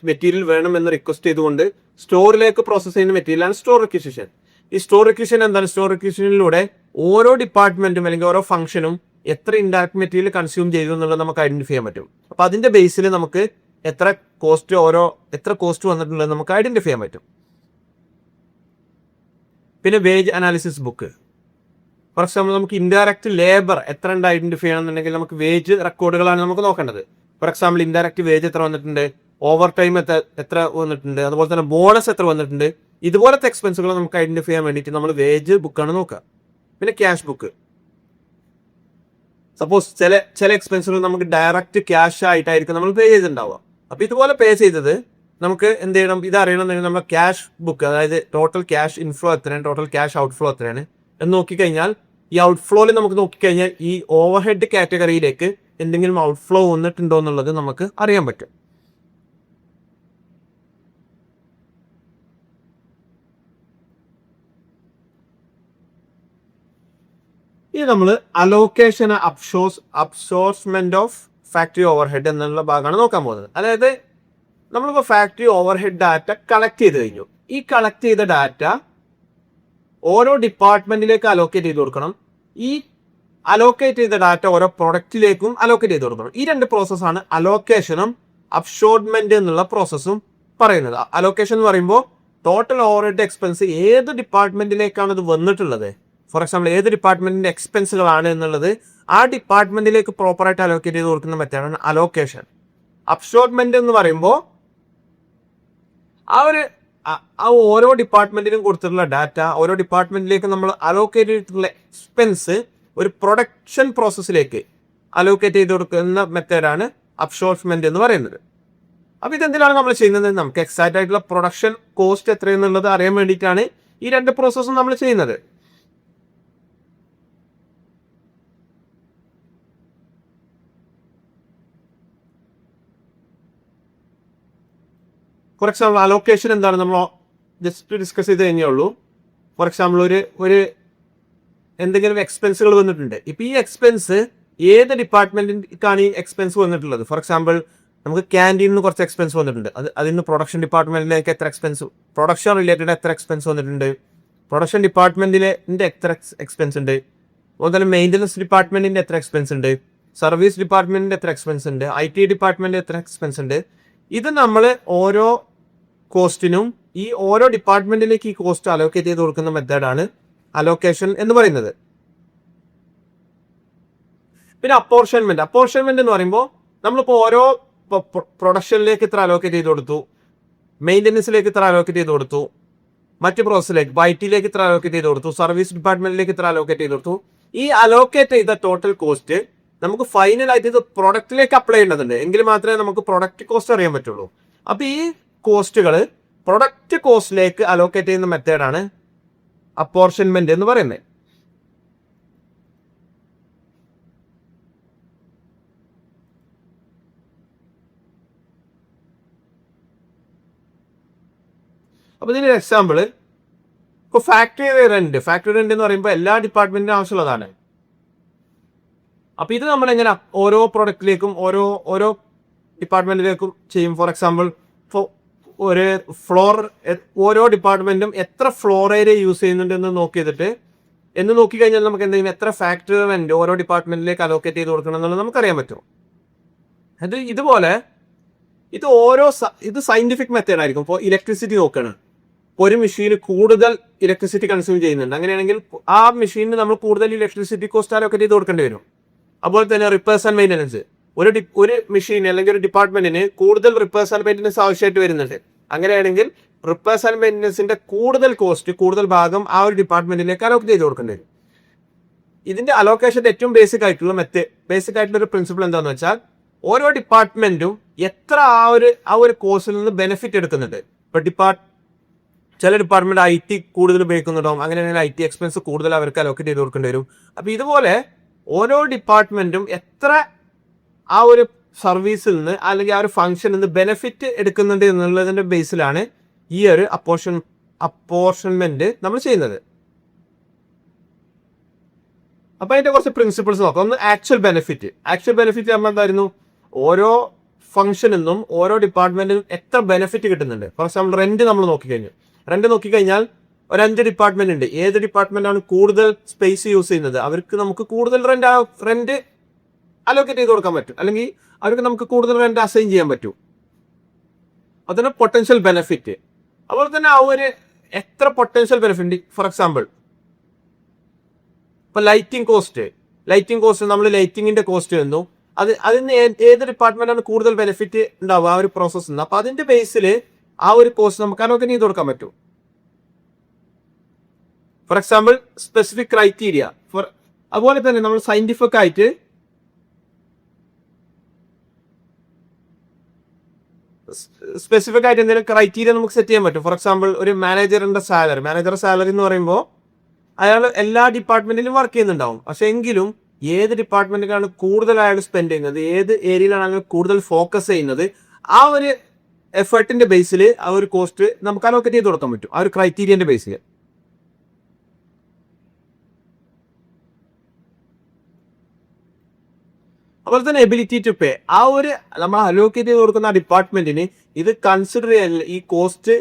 മെറ്റീരിയൽ വേണമെന്ന് റിക്വസ്റ്റ് ചെയ്തുകൊണ്ട് സ്റ്റോറിലേക്ക് പ്രോസസ് ചെയ്യുന്ന മെറ്റീരിയലാണ് സ്റ്റോർ റിക്വിസിഷൻ. ഈ സ്റ്റോർ റിക്വിസിഷൻ എന്താണ്? സ്റ്റോർ റിക്വിസിഷനിലൂടെ ഓരോ ഡിപ്പാർട്ട്മെന്റും അല്ലെങ്കിൽ ഓരോ ഫംഗ്ഷനും എത്ര ഇൻഡയറക്റ്റ് മെറ്റീരിയൽ കൺസ്യൂം ചെയ്തു എന്നുള്ളത് നമുക്ക് ഐഡന്റിഫൈ ചെയ്യാൻ പറ്റും. അപ്പൊ അതിന്റെ ബേസിൽ നമുക്ക് എത്ര കോസ്റ്റ് വന്നിട്ടുള്ളത് നമുക്ക് ഐഡന്റിഫൈ ചെയ്യാൻ പറ്റും. പിന്നെ wage analysis book. Four example നമുക്ക് ഇൻഡയറക്റ്റ് ലേബർ എത്ര ഉണ്ട് ഐഡന്റിഫൈ ചെയ്യണമെന്നുണ്ടെങ്കിൽ നമുക്ക് വേജ് റെക്കോർഡുകളാണ് നമുക്ക് നോക്കേണ്ടത്. ഫോർ എക്സാമ്പിൾ ഇൻഡയറക്റ്റ് വേജ് എത്ര വന്നിട്ടുണ്ട്, ഓവർ ടൈം എത്ര വന്നിട്ടുണ്ട്, അതുപോലെ തന്നെ ബോണസ് എത്ര വന്നിട്ടുണ്ട്. ഇതുപോലത്തെ എക്സ്പെൻസുകൾ നമുക്ക് ഐഡന്റിഫൈ ചെയ്യാൻ വേണ്ടിയിട്ട് നമ്മൾ വേജ് ബുക്കാണ് നോക്കുക. പിന്നെ ക്യാഷ് ബുക്ക്. സപ്പോസ് ചില എക്സ്പെൻസുകൾ നമുക്ക് ഡയറക്റ്റ് ക്യാഷ് ആയിട്ടായിരിക്കും നമ്മൾ പേ ചെയ്തിട്ടുണ്ടാവുക. അപ്പൊ ഇതുപോലെ പേ ചെയ്തത് നമുക്ക് എന്ത് ചെയ്യണം, ഇത് അറിയണമെന്നുണ്ടെങ്കിൽ നമ്മുടെ ക്യാഷ് ബുക്ക്, അതായത് ടോട്ടൽ ക്യാഷ് ഇൻഫ്ലോ എത്രയാണ്, ടോട്ടൽ ക്യാഷ് ഔട്ട്ഫ്ലോ എത്രയാണ് എന്ന് നോക്കിക്കഴിഞ്ഞാൽ ഈ ഔട്ട്ഫ്ലോയിൽ നമുക്ക് നോക്കിക്കഴിഞ്ഞാൽ ഈ ഓവർഹെഡ് കാറ്റഗറിയിലേക്ക് എന്തെങ്കിലും ഔട്ട്ഫ്ലോ വന്നിട്ടുണ്ടോ എന്നുള്ളത് നമുക്ക് അറിയാൻ പറ്റും. ഇനി നമ്മൾ അലോക്കേഷൻ അബ്സോർബ്മെന്റ് ഓഫ് ഫാക്ടറി ഓവർഹെഡ് എന്നുള്ള ഭാഗമാണ് നോക്കാൻ പോകുന്നത്. അതായത് നമ്മളിപ്പോൾ ഫാക്ടറി ഓവർഹെഡ് ഡാറ്റ കളക്ട് ചെയ്ത് കഴിഞ്ഞു. ഈ കളക്ട് ചെയ്ത ഡാറ്റ ഓരോ ഡിപ്പാർട്ട്മെന്റിലേക്ക് അലോക്കേറ്റ് ചെയ്ത് കൊടുക്കണം. ഈ അലോക്കേറ്റ് ചെയ്ത ഡാറ്റ ഓരോ പ്രൊഡക്റ്റിലേക്കും അലോക്കേറ്റ് ചെയ്ത് കൊടുക്കണം. ഈ രണ്ട് പ്രോസസ്സാണ് അലോക്കേഷനും അബ്സോർബ്മെന്റ് എന്നുള്ള പ്രോസസ്സും പറയുന്നത്. അലോക്കേഷൻ എന്ന് പറയുമ്പോൾ ടോട്ടൽ ഓവർഹെഡ് എക്സ്പെൻസ് ഏത് ഡിപ്പാർട്ട്മെന്റിലേക്കാണ് ഇത് വന്നിട്ടുള്ളത്, ഫോർ എക്സാമ്പിൾ ഏത് ഡിപ്പാർട്ട്മെന്റിന്റെ എക്സ്പെൻസുകളാണ് എന്നുള്ളത് ആ ഡിപ്പാർട്ട്മെന്റിലേക്ക് പ്രോപ്പറായിട്ട് അലോക്കേറ്റ് ചെയ്ത് കൊടുക്കുന്ന മെത്തേഡാണ് അലോക്കേഷൻ. അബ്സോർബ്മെന്റ് എന്ന് പറയുമ്പോൾ ആ ഓരോ ഡിപ്പാർട്ട്മെന്റിനും കൊടുത്തിട്ടുള്ള ഡാറ്റ ഓരോ ഡിപ്പാർട്ട്മെന്റിലേക്ക് നമ്മൾ അലോക്കേറ്റ് ചെയ്തിട്ടുള്ള എക്സ്പെൻസ് ഒരു പ്രൊഡക്ഷൻ പ്രോസസ്സിലേക്ക് അലോക്കേറ്റ് ചെയ്ത് കൊടുക്കുന്ന മെത്തേഡാണ് അബ്സോർബ്മെന്റ് എന്ന് പറയുന്നത്. അപ്പൊ ഇതെന്തിനാണ് നമ്മൾ ചെയ്യുന്നത്? നമുക്ക് എക്സാക്റ്റ് ആയിട്ടുള്ള പ്രൊഡക്ഷൻ കോസ്റ്റ് എത്രയെന്നുള്ളത് അറിയാൻ വേണ്ടിയിട്ടാണ് ഈ രണ്ട് പ്രോസസ്സും നമ്മൾ ചെയ്യുന്നത്. ഫോർ എക്സാമ്പിൾ അലോക്കേഷൻ എന്താണ് നമ്മൾ ജസ്റ്റ് ഡിസ്കസ് ചെയ്ത് കഴിഞ്ഞേ ഉള്ളൂ. ഫോർ എക്സാമ്പിൾ ഒരു എന്തെങ്കിലും എക്സ്പെൻസുകൾ വന്നിട്ടുണ്ട്. ഇപ്പൊ ഈ എക്സ്പെൻസ് ഏത് ഡിപ്പാർട്ട്മെന്റിലേക്കാണ് ഈ എക്സ്പെൻസ് വന്നിട്ടുള്ളത്? ഫോർ എക്സാമ്പിൾ നമുക്ക് ക്യാൻറ്റീനിൽ നിന്ന് കുറച്ച് എക്സ്പെൻസ് വന്നിട്ടുണ്ട്, അതിന് പ്രൊഡക്ഷൻ ഡിപ്പാർട്ട്മെന്റിലേക്ക് എത്ര എക്സ്പെൻസ്, പ്രൊഡക്ഷൻ റിലേറ്റഡ് എത്ര എക്സ്പെൻസ് വന്നിട്ടുണ്ട്, പ്രൊഡക്ഷൻ ഡിപ്പാർട്ട്മെന്റിന്റെ എത്ര എക്സ്പെൻസ് ഉണ്ട്, അതുപോലെ മെയിൻ്റനൻസ് ഡിപ്പാർട്ട്മെന്റിന്റെ എത്ര എക്സ്പെൻസ് ഉണ്ട്, സർവീസ് ഡിപ്പാർട്ട്മെന്റിന്റെ എത്ര എക്സ്പെൻസ് ഉണ്ട്, IT ഡിപ്പാർട്ട്മെന്റിന്റെ എത്ര എക്സ്പെൻസ് ഉണ്ട്. ഇത് നമ്മൾ ഓരോ കോസ്റ്റിനും ഈ ഓരോ ഡിപ്പാർട്ട്മെന്റിലേക്ക് ഈ കോസ്റ്റ് അലോക്കേറ്റ് ചെയ്ത് കൊടുക്കുന്ന മെത്തേഡാണ് അലോക്കേഷൻ എന്ന് പറയുന്നത്. പിന്നെ അപ്പോർഷൻമെന്റ് എന്ന് പറയുമ്പോൾ നമ്മളിപ്പോൾ ഓരോ പ്രൊഡക്ഷനിലേക്ക് ഇത്ര അലോക്കേറ്റ് ചെയ്ത് കൊടുത്തു, മെയിൻ്റനൻസിലേക്ക് ഇത്ര അലോക്കേറ്റ് ചെയ്ത് കൊടുത്തു, മറ്റ് പ്രോസസ്സിലേക്ക് IT-ലേക്ക് ഇത്ര അലോക്കേറ്റ് ചെയ്ത് കൊടുത്തു, സർവീസ് ഡിപ്പാർട്ട്മെന്റിലേക്ക് ഇത്ര അലോക്കേറ്റ് ചെയ്ത് കൊടുത്തു. ഈ അലോക്കേറ്റ് ചെയ്ത ടോട്ടൽ കോസ്റ്റ് നമുക്ക് ഫൈനലായിട്ട് ഇത് പ്രൊഡക്റ്റിലേക്ക് അപ്ലൈ ചെയ്യേണ്ടതുണ്ട്. എങ്കിൽ മാത്രമേ നമുക്ക് പ്രൊഡക്റ്റ് കോസ്റ്റ് അറിയാൻ പറ്റുള്ളൂ. അപ്പൊ ഈ കോസ്റ്റുകൾ പ്രൊഡക്റ്റ് കോസ്റ്റിലേക്ക് അലോക്കേറ്റ് ചെയ്യുന്ന മെത്തേഡാണ് അപ്പോർഷൻമെന്റ് എന്ന് പറയുന്നത്. അപ്പൊ ഇതിന്റെ എക്സാമ്പിൾ ഇപ്പോൾ ഫാക്ടറി റെന്റ് എന്ന് പറയുമ്പോൾ എല്ലാ ഡിപ്പാർട്ട്മെന്റിനും ആവശ്യമുള്ളതാണ്. അപ്പൊ ഇത് നമ്മൾ എങ്ങനെ ഓരോ പ്രൊഡക്റ്റിലേക്കും ഓരോ ഡിപ്പാർട്ട്മെന്റിലേക്കും ചെയ്യും. ഫോർ എക്സാമ്പിൾ ഒരു ഫ്ലോർ, ഓരോ ഡിപ്പാർട്ട്മെന്റും എത്ര ഫ്ലോർ ഏരിയ യൂസ് ചെയ്യുന്നുണ്ട് എന്ന് നോക്കി കഴിഞ്ഞാൽ നമുക്ക് എന്തെങ്കിലും എത്ര ഫാക്ടറി റെന്റ് ഓരോ ഡിപ്പാർട്ട്മെന്റിലേക്ക് അലോക്കേറ്റ് ചെയ്ത് കൊടുക്കണം എന്നുള്ളത് നമുക്കറിയാൻ പറ്റും. ഇതുപോലെ ഇത് സയന്റിഫിക് മെത്തേഡ് ആയിരിക്കും. ഇപ്പോൾ ഇലക്ട്രിസിറ്റി നോക്കുകയാണ്, ഒരു മെഷീന് കൂടുതൽ ഇലക്ട്രിസിറ്റി കൺസ്യൂം ചെയ്യുന്നുണ്ട്, അങ്ങനെയാണെങ്കിൽ ആ മെഷീനിന് നമ്മൾ കൂടുതൽ ഇലക്ട്രിസിറ്റി കോസ്റ്റ് അലോക്കേറ്റ് ചെയ്ത് കൊടുക്കേണ്ടി വരും. അതുപോലെ തന്നെ റിപ്പയർസ് ആൻഡ് മെയിൻ്റനൻസ്, ഒരു മെഷീൻ അല്ലെങ്കിൽ ഒരു ഡിപ്പാർട്ട്മെന്റിന് കൂടുതൽ റിപ്പയർസ് ആൻഡ് മെയിൻ്റനൻസ് ആവശ്യമായിട്ട് വരുന്നുണ്ട്. അങ്ങനെയാണെങ്കിൽ റിപ്പയർസ് ആൻഡ് മെയിൻ്റനൻസിന്റെ കൂടുതൽ ഭാഗം ആ ഒരു ഡിപ്പാർട്ട്മെന്റിലേക്ക് അലോക്കേറ്റ് ചെയ്ത് കൊടുക്കേണ്ടി വരും. ഇതിന്റെ അലോക്കേഷന്റെ ഏറ്റവും ബേസിക് ആയിട്ടുള്ള ഒരു പ്രിൻസിപ്പിൾ എന്താണെന്ന് വെച്ചാൽ, ഓരോ ഡിപ്പാർട്ട്മെന്റും എത്ര ആ ഒരു കോഴ്സിൽ നിന്ന് ബെനിഫിറ്റ് എടുക്കുന്നുണ്ട്. ഇപ്പൊ ചില ഡിപ്പാർട്ട്മെന്റ് IT കൂടുതൽ ഉപയോഗിക്കുന്നുണ്ടാവും, അങ്ങനെയാണെങ്കിൽ IT എക്സ്പെൻസ് കൂടുതൽ അവർക്ക് അലോക്കേറ്റ് ചെയ്ത് കൊടുക്കേണ്ടി വരും. അപ്പൊ ഇതുപോലെ ഓരോ ഡിപ്പാർട്ട്മെന്റും എത്ര ആ ഒരു സർവീസിൽ നിന്ന് അല്ലെങ്കിൽ ആ ഒരു ഫംഗ്ഷനിൽ നിന്ന് ബെനിഫിറ്റ് എടുക്കുന്നുണ്ട് എന്നുള്ളതിന്റെ ബേസിലാണ് ഈ ഒരു അപ്പോർഷൻമെന്റ് നമ്മൾ ചെയ്യുന്നത്. അപ്പൊ അതിന്റെ കുറച്ച് പ്രിൻസിപ്പിൾസ് നോക്കാം. ഒന്ന് ആക്ച്വൽ ബെനിഫിറ്റ് നമ്മൾ എന്തായിരുന്നു, ഓരോ ഫംഗ്ഷനിൽ നിന്നും ഓരോ ഡിപ്പാർട്ട്മെന്റിനും എത്ര ബെനിഫിറ്റ് കിട്ടുന്നുണ്ട്. ഫോർ എക്സാമ്പിൾ റെന്റ് നോക്കിക്കഴിഞ്ഞാൽ ഒരു 5 ഡിപ്പാർട്ട്മെന്റ് ഉണ്ട്. ഏത് ഡിപ്പാർട്ട്മെന്റാണ് കൂടുതൽ സ്പേസ് യൂസ് ചെയ്യുന്നത് അവർക്ക് നമുക്ക് കൂടുതൽ റെന്റ് അലോക്കേറ്റ് ചെയ്ത് കൊടുക്കാൻ പറ്റും, അല്ലെങ്കിൽ അവർക്ക് നമുക്ക് കൂടുതൽ റെന്റ് അസൈൻ ചെയ്യാൻ പറ്റും. അതിന് പൊട്ടൻഷ്യൽ ബെനിഫിറ്റ്. അതുപോലെ തന്നെ ആ ഒരു എത്ര പൊട്ടൻഷ്യൽ ബെനിഫിറ്റ്, ഫോർ എക്സാമ്പിൾ ഇപ്പൊ ലൈറ്റിംഗ് കോസ്റ്റ് നമ്മൾ ലൈറ്റിങ്ങിന്റെ കോസ്റ്റ് വന്നു, അതിന് ഏത് ഡിപ്പാർട്ട്മെന്റാണ് കൂടുതൽ ബെനിഫിറ്റ് ഉണ്ടാവുക ആ ഒരു പ്രോസസ്സിൽ നിന്ന്, അപ്പൊ അതിന്റെ ബേസിൽ ആ ഒരു കോസ്റ്റ് നമുക്ക് അലോക്കേറ്റ് ചെയ്ത് കൊടുക്കാൻ പറ്റും. ഫോർ എക്സാമ്പിൾ സ്പെസിഫിക് ക്രൈറ്റീരിയ, അതുപോലെ തന്നെ നമ്മൾ സയന്റിഫിക് ആയിട്ട് എന്തെങ്കിലും ക്രൈറ്റീരിയ നമുക്ക് സെറ്റ് ചെയ്യാൻ പറ്റും. ഫോർ എക്സാമ്പിൾ ഒരു മാനേജറുടെ സാലറി എന്ന് പറയുമ്പോൾ അയാൾ എല്ലാ ഡിപ്പാർട്ട്മെന്റിലും വർക്ക് ചെയ്യുന്നുണ്ടാവും, പക്ഷെ എങ്കിലും ഏത് ഡിപ്പാർട്ട്മെന്റിലാണ് കൂടുതൽ അയാൾ സ്പെൻഡ് ചെയ്യുന്നത്, ഏത് ഏരിയയിലാണ് അയാൾ കൂടുതൽ ഫോക്കസ് ചെയ്യുന്നത്, ആ ഒരു എഫേർട്ടിന്റെ ബേസിൽ ആ ഒരു കോസ്റ്റ് നമുക്ക് അലോക്കേറ്റ് ചെയ്ത് കൊടുക്കാൻ പറ്റും, ആ ഒരു ക്രൈറ്റീരിയന്റെ ബേസിൽ. അതുപോലെ തന്നെ എബിലിറ്റി ടു പേ, ആ ഒരു നമ്മൾ അലോക്കേറ്റ് ചെയ്ത് കൊടുക്കുന്ന ഡിപ്പാർട്ട്മെന്റിന് ഇത് കൺസിഡർ ചെയ്യാൻ, ഈ കോസ്റ്റ്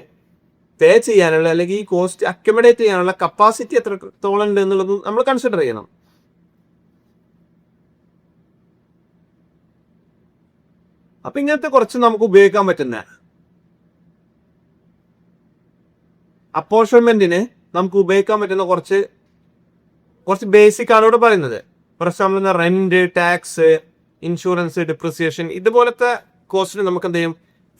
പേ ചെയ്യാനുള്ള അല്ലെങ്കിൽ ഈ കോസ്റ്റ് അക്കോമഡേറ്റ് ചെയ്യാനുള്ള കപ്പാസിറ്റി എത്രത്തോളം ഉണ്ട് എന്നുള്ളത് നമ്മൾ കൺസിഡർ ചെയ്യണം. അപ്പൊ ഇങ്ങനത്തെ കുറച്ച് നമുക്ക് ഉപയോഗിക്കാൻ പറ്റുന്ന അപ്പോർഷൻമെന്റിന് നമുക്ക് ഉപയോഗിക്കാൻ പറ്റുന്ന കുറച്ച് ബേസിക് ആണ് ഇവിടെ പറയുന്നത്. For example rent, tax, insurance, depreciation, ഇതുപോലത്തെ കോസ്റ്റിന് നമുക്ക് എന്ത് ചെയ്യും,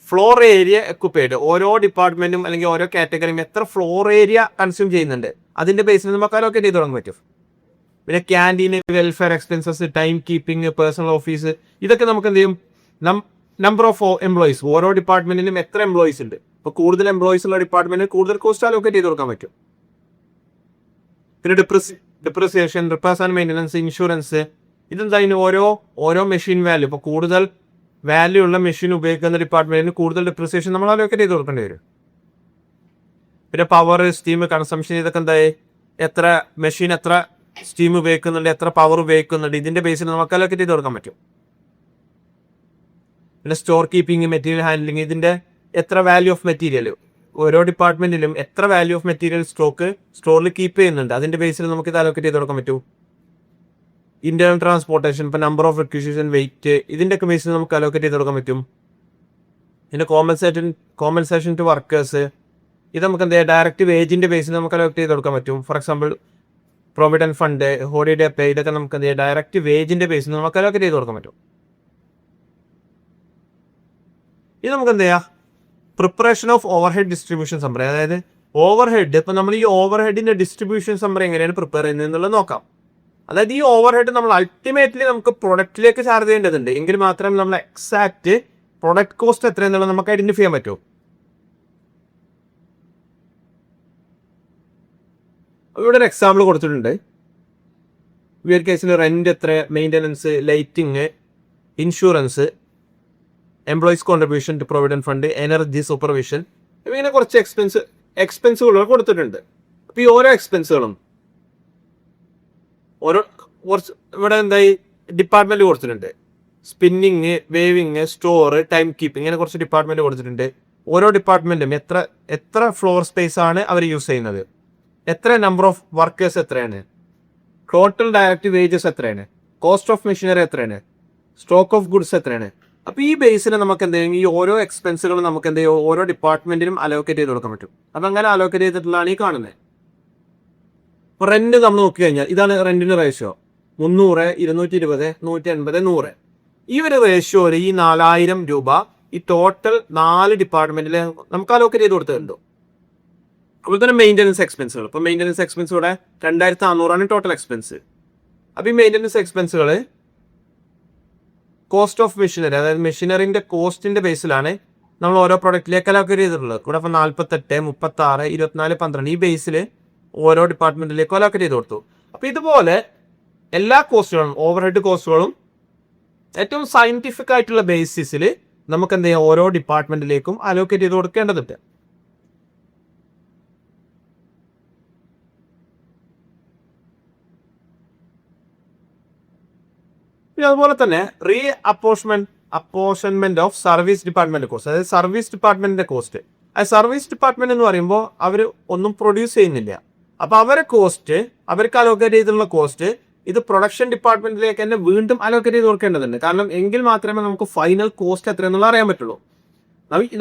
ഫ്ലോർ ഏരിയ എക്യുപ്പൈഡ്, ഓരോ ഡിപ്പാർട്ട്മെന്റും അല്ലെങ്കിൽ ഓരോ കാറ്റഗറിയും എത്ര ഫ്ലോർ ഏരിയ കൺസ്യൂം ചെയ്യുന്നുണ്ട് അതിന്റെ ബേസിൽ നമുക്ക് അലോക്കേറ്റ് ചെയ്ത് തുടങ്ങാൻ പറ്റും. പിന്നെ canteen, welfare expenses, time keeping, personal office, ഇതൊക്കെ നമുക്ക് എന്ത് ചെയ്യും, നമ്പർ ഓഫ് എംപ്ലോയീസ്, ഓരോ ഡിപ്പാർട്ട്മെന്റിലും എത്ര എംപ്ലോയീസ് ഉണ്ട്. ഇപ്പൊ കൂടുതൽ എംപ്ലോയീസ് ഉള്ള ഡിപ്പാർട്ട്മെന്റിന് കൂടുതൽ കോസ്റ്റ് അലോക്കേറ്റ് ചെയ്ത് കൊടുക്കാൻ പറ്റും. പിന്നെ depreciation, repairs and maintenance, insurance, ഇതെന്തായാലും ഓരോ മെഷീൻ വാല്യൂ, ഇപ്പോൾ കൂടുതൽ വാല്യൂ ഉള്ള മെഷീൻ ഉപയോഗിക്കുന്ന ഡിപ്പാർട്ട്മെന്റിന് കൂടുതൽ ഡിപ്രിസിയേഷൻ നമ്മൾ അലോക്കേറ്റ് ചെയ്ത് കൊടുക്കേണ്ടി വരും. പിന്നെ പവർ, സ്റ്റീം കൺസംഷൻ, ഇതൊക്കെ എന്തായി, എത്ര മെഷീൻ എത്ര സ്റ്റീം ഉപയോഗിക്കുന്നുണ്ട്, എത്ര പവർ ഉപയോഗിക്കുന്നുണ്ട്, ഇതിന്റെ ബേസിൽ നമുക്ക് അലോക്കേറ്റ് ചെയ്ത് കൊടുക്കാൻ പറ്റും. പിന്നെ സ്റ്റോർ കീപ്പിംഗ്, മെറ്റീരിയൽ ഹാൻഡ്ലിംഗ്, ഇതിന്റെ എത്ര വാല്യൂ ഓഫ് മെറ്റീരിയൽ, ഓരോ ഡിപ്പാർട്ട്മെന്റിലും എത്ര വാല്യൂ ഓഫ് മെറ്റീരിയൽ സ്റ്റോറിൽ കീപ്പ് ചെയ്യുന്നുണ്ട്, അതിന്റെ ബേസിൽ നമുക്ക് ഇത് അലോക്കേറ്റ് ചെയ്ത് കൊടുക്കാൻ പറ്റും. ഇന്റേണൽ ട്രാൻസ്പോർട്ടേഷൻ, ഇപ്പൊ നമ്പർ ഓഫ് റിക്വസിഷൻ, വെയിറ്റ്, ഇതിന്റെ ഒക്കെ ബേസിൽ നമുക്ക് അലോക്കേറ്റ് ചെയ്ത് കൊടുക്കാൻ പറ്റും. പിന്നെ കോമ്പൻസേഷൻ ടു വർക്കേഴ്സ്, ഇത് നമുക്ക് എന്താ ഡയറക്റ്റ് വേജിന്റെ ബേസിൽ നമുക്ക് അലോക്കേറ്റ് ചെയ്ത് കൊടുക്കാൻ പറ്റും. For example provident fund, holiday pay, ഇതൊക്കെ നമുക്ക് എന്താ ഡയറക്റ്റ് വേജിന്റെ ബേസിൽ നമുക്ക് അലോക്കേറ്റ് ചെയ്ത് കൊടുക്കാൻ പറ്റും. ഇത് നമുക്ക് എന്ത് ചെയ്യാം, preparation of overhead distribution summary, അതായത് ഓവർ ഹെഡ്, ഇപ്പം നമ്മൾ ഈ ഓവർ ഹെഡിന്റെ ഡിസ്ട്രിബ്യൂഷൻ സമ്മറി എങ്ങനെയാണ് പ്രിപ്പയർ ചെയ്യുന്നത് എന്നുള്ളത് നോക്കാം. അതായത് ഈ ഓവർ ഹെഡ് നമ്മൾ അൾട്ടിമേറ്റ്ലി നമുക്ക് പ്രൊഡക്റ്റിലേക്ക് ചാർജ് ചെയ്യേണ്ടതുണ്ട്, എങ്കിൽ മാത്രമേ നമ്മൾ എക്സാക്ട് പ്രൊഡക്റ്റ് കോസ്റ്റ് എത്രയെന്നുള്ളത് നമുക്ക് ഐഡന്റിഫൈ ചെയ്യാൻ പറ്റൂ. ഇവിടെ ഒരു എക്സാമ്പിൾ കൊടുത്തിട്ടുണ്ട്. ഈ ഒരു കേസിൽ റെന്റ് എത്ര, maintenance, lighting, insurance, employees contribution to provident fund, energy, supervision, ഇങ്ങനെ കുറച്ച് എക്സ്പെൻസുകൾ കൊടുത്തിട്ടുണ്ട്. അപ്പോൾ ഈ ഓരോ എക്സ്പെൻസുകളും ഓരോ കുറച്ച് ഇവിടെ എന്തായി ഡിപ്പാർട്ട്മെന്റ് കൊടുത്തിട്ടുണ്ട്. Spinning, waving, store, time keeping, ഇങ്ങനെ കുറച്ച് ഡിപ്പാർട്ട്മെന്റ് കൊടുത്തിട്ടുണ്ട്. ഓരോ ഡിപ്പാർട്ട്മെന്റും എത്ര ഫ്ലോർ സ്പേസ് ആണ് അവർ യൂസ് ചെയ്യുന്നത്, എത്ര നമ്പർ ഓഫ് വർക്കേഴ്സ് എത്രയാണ്, ടോട്ടൽ ഡയറക്റ്റ് വേജസ് എത്രയാണ്, കോസ്റ്റ് ഓഫ് മെഷീനറി എത്രയാണ്, സ്റ്റോക്ക് ഓഫ് ഗുഡ്സ് എത്രയാണ്. അപ്പോൾ ഈ ബേസിൽ നമുക്ക് എന്ത് ചെയ്യും, ഈ ഓരോ എക്സ്പെൻസുകളും നമുക്ക് എന്ത് ചെയ്യും, ഓരോ ഡിപ്പാർട്ട്മെന്റിനും അലോക്കേറ്റ് ചെയ്ത് കൊടുക്കാൻ പറ്റും. അപ്പം അങ്ങനെ അലോക്കേറ്റ് ചെയ്തിട്ടുള്ളതാണ് ഈ കാണുന്നത്. ഇപ്പോൾ റെന്റ് നമ്മൾ നോക്കി കഴിഞ്ഞാൽ ഇതാണ് റെന്റിന് റേഷ്യോ. 300, 220, 180, 100. ഈ ഒരു റേഷ്യോയിൽ ഈ 4000 രൂപ ഈ ടോട്ടൽ 4 ഡിപ്പാർട്ട്മെന്റിൽ നമുക്ക് അലോക്കേറ്റ് ചെയ്ത് കൊടുത്തിട്ടുണ്ടോ. അതുപോലെ തന്നെ മെയിൻ്റനൻസ് എക്സ്പെൻസുകൾ. ഇപ്പോൾ മെയിൻ്റനൻസ് എക്സ്പെൻസ് ഇവിടെ 2400 ടോട്ടൽ എക്സ്പെൻസ്. അപ്പോൾ ഈ മെയിൻ്റനൻസ് എക്സ്പെൻസുകൾ കോസ്റ്റ് ഓഫ് മെഷീനറി, അതായത് മെഷീനറിന്റെ കോസ്റ്റിന്റെ ബേസിലാണ് നമ്മൾ ഓരോ പ്രൊഡക്റ്റിലേക്ക് അലോക്കേറ്റ് ചെയ്തിട്ടുള്ളത്. ഇവിടെ ഇപ്പോൾ 48, 36, 24, 12 ഈ ബേസിൽ ഓരോ ഡിപ്പാർട്ട്മെന്റിലേക്കും അലോക്കേറ്റ് ചെയ്ത് കൊടുത്തു. അപ്പോൾ ഇതുപോലെ എല്ലാ കോസ്റ്റുകളും, ഓവർ ഹെഡ് കോസ്റ്റുകളും ഏറ്റവും സയന്റിഫിക് ആയിട്ടുള്ള ബേസിസിൽ നമുക്ക് എന്ത് ചെയ്യാം, ഓരോ ഡിപ്പാർട്ട്മെന്റിലേക്കും അലോക്കേറ്റ് ചെയ്ത് കൊടുക്കേണ്ടതുണ്ട്. പിന്നെ അതുപോലെ തന്നെ apportionment of service department cost, അതായത് സർവീസ് ഡിപ്പാർട്ട്മെന്റിന്റെ കോസ്റ്റ്. അത് സർവീസ് ഡിപ്പാർട്ട്മെന്റ് എന്ന് പറയുമ്പോൾ അവർ ഒന്നും പ്രൊഡ്യൂസ് ചെയ്യുന്നില്ല. അപ്പൊ അവരെ കോസ്റ്റ്, അവർക്ക് അലോക്കേറ്റ് ചെയ്തിട്ടുള്ള കോസ്റ്റ് ഇത് പ്രൊഡക്ഷൻ ഡിപ്പാർട്ട്മെന്റിലേക്ക് തന്നെ വീണ്ടും അലോക്കേറ്റ് ചെയ്ത് കൊടുക്കേണ്ടതുണ്ട്. കാരണം എങ്കിൽ മാത്രമേ നമുക്ക് ഫൈനൽ കോസ്റ്റ് എത്രയെന്നുള്ള അറിയാൻ പറ്റുള്ളൂ.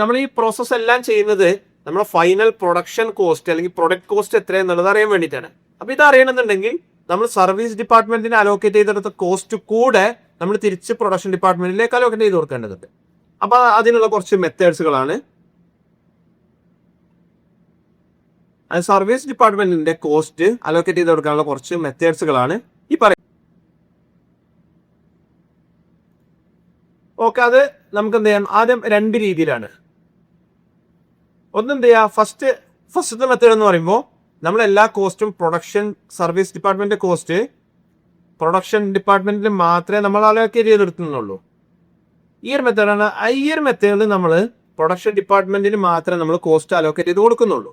നമ്മൾ ഈ പ്രോസസ്സ് എല്ലാം ചെയ്യുന്നത് നമ്മുടെ ഫൈനൽ പ്രൊഡക്ഷൻ കോസ്റ്റ് അല്ലെങ്കിൽ പ്രൊഡക്റ്റ് കോസ്റ്റ് എത്രയെന്നുള്ളത് അറിയാൻ വേണ്ടിയിട്ടാണ്. അപ്പൊ ഇത് അറിയണമെന്നുണ്ടെങ്കിൽ നമ്മൾ സർവീസ് ഡിപ്പാർട്ട്മെന്റിന് അലോക്കേറ്റ് ചെയ്തെടുത്ത കോസ്റ്റ് കൂടെ നമ്മൾ തിരിച്ച് പ്രൊഡക്ഷൻ ഡിപ്പാർട്ട്മെന്റിലേക്ക് അലോക്കേറ്റ് ചെയ്ത് കൊടുക്കേണ്ടതുണ്ട്. അപ്പൊ അതിനുള്ള കുറച്ച് മെത്തേഡ്സുകളാണ്. സർവീസ് ഡിപ്പാർട്ട്മെന്റിന്റെ കോസ്റ്റ് അലോക്കേറ്റ് ചെയ്ത് കൊടുക്കാനുള്ള കുറച്ച് മെത്തേഡ്സുകളാണ് ഈ പറയുന്നത്. ഓക്കെ, അത് നമുക്ക് എന്ത് ചെയ്യാം, ആദ്യം 2 രീതിയിലാണ്. എന്ത് ചെയ്യാം, ഫസ്റ്റത്തെ മെത്തേഡ് എന്ന് പറയുമ്പോൾ നമ്മൾ എല്ലാ കോസ്റ്റും സർവീസ് ഡിപ്പാർട്ട്മെന്റ് കോസ്റ്റ് പ്രൊഡക്ഷൻ ഡിപ്പാർട്ട്മെന്റിൽ മാത്രമേ നമ്മൾ അലോക്കേറ്റ് ചെയ്തെടുക്കുന്നുള്ളൂ. ഈ ഒരു മെത്തേഡാണ്. ഈ ഒരു മെത്തേഡിൽ നമ്മൾ പ്രൊഡക്ഷൻ ഡിപ്പാർട്ട്മെന്റിന് മാത്രമേ നമ്മൾ കോസ്റ്റ് അലോക്കേറ്റ് ചെയ്ത് കൊടുക്കുന്നുള്ളൂ.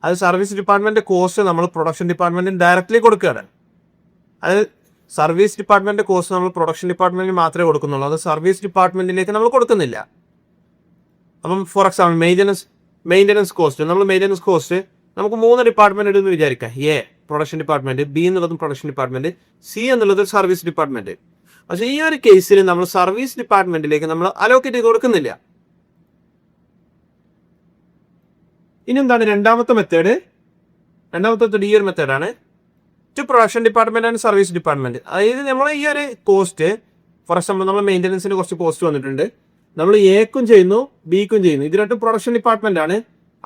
അത് സർവീസ് ഡിപ്പാർട്ട്മെന്റ് കോസ്റ്റ് നമ്മൾ പ്രൊഡക്ഷൻ ഡിപ്പാർട്ട്മെന്റിന് ഡയറക്റ്റ്ലി കൊടുക്കുകയാണ്. അത് സർവീസ് ഡിപ്പാർട്ട്മെന്റ് കോസ്റ്റ് നമ്മൾ പ്രൊഡക്ഷൻ ഡിപ്പാർട്ട്മെന്റിന് മാത്രമേ കൊടുക്കുന്നുള്ളൂ, അത് സർവീസ് ഡിപ്പാർട്ട്മെന്റിലേക്ക് നമ്മൾ കൊടുക്കുന്നില്ല. അപ്പം ഫോർ എക്സാമ്പിൾ മെയിൻ്റനൻസ് കോസ്റ്റ്, നമുക്ക് 3 ഡിപ്പാർട്ട്മെന്റ് എന്ന് വിചാരിക്കാം. എ പ്രൊഡക്ഷൻ ഡിപ്പാർട്ട്മെന്റ്, ബി എന്നുള്ളതും പ്രൊഡക്ഷൻ ഡിപ്പാർട്ട്മെന്റ്, സി എന്നുള്ളത് സർവീസ് ഡിപ്പാർട്ട്മെന്റ്. പക്ഷേ ഈ ഒരു കേസിൽ നമ്മൾ സർവീസ് ഡിപ്പാർട്ട്മെന്റിലേക്ക് നമ്മൾ അലോക്കേറ്റ് ചെയ്ത് കൊടുക്കുന്നില്ല. ഇനി എന്താണ് രണ്ടാമത്തെ മെത്തേഡ് ഈ ഒരു മെത്തേഡാണ് to production department and service department. അതായത് നമ്മൾ ഈ ഒരു കോസ്റ്റ്, ഫോർ എക്സാമ്പിൾ നമ്മൾ മെയിൻ്റനൻസിന് കുറച്ച് കോസ്റ്റ് വന്നിട്ടുണ്ട്, നമ്മൾ എക്കും ചെയ്യുന്നു ബിക്കും ചെയ്യുന്നു, ഇത് രണ്ടും പ്രൊഡക്ഷൻ ഡിപ്പാർട്ട്മെന്റ് ആണ്.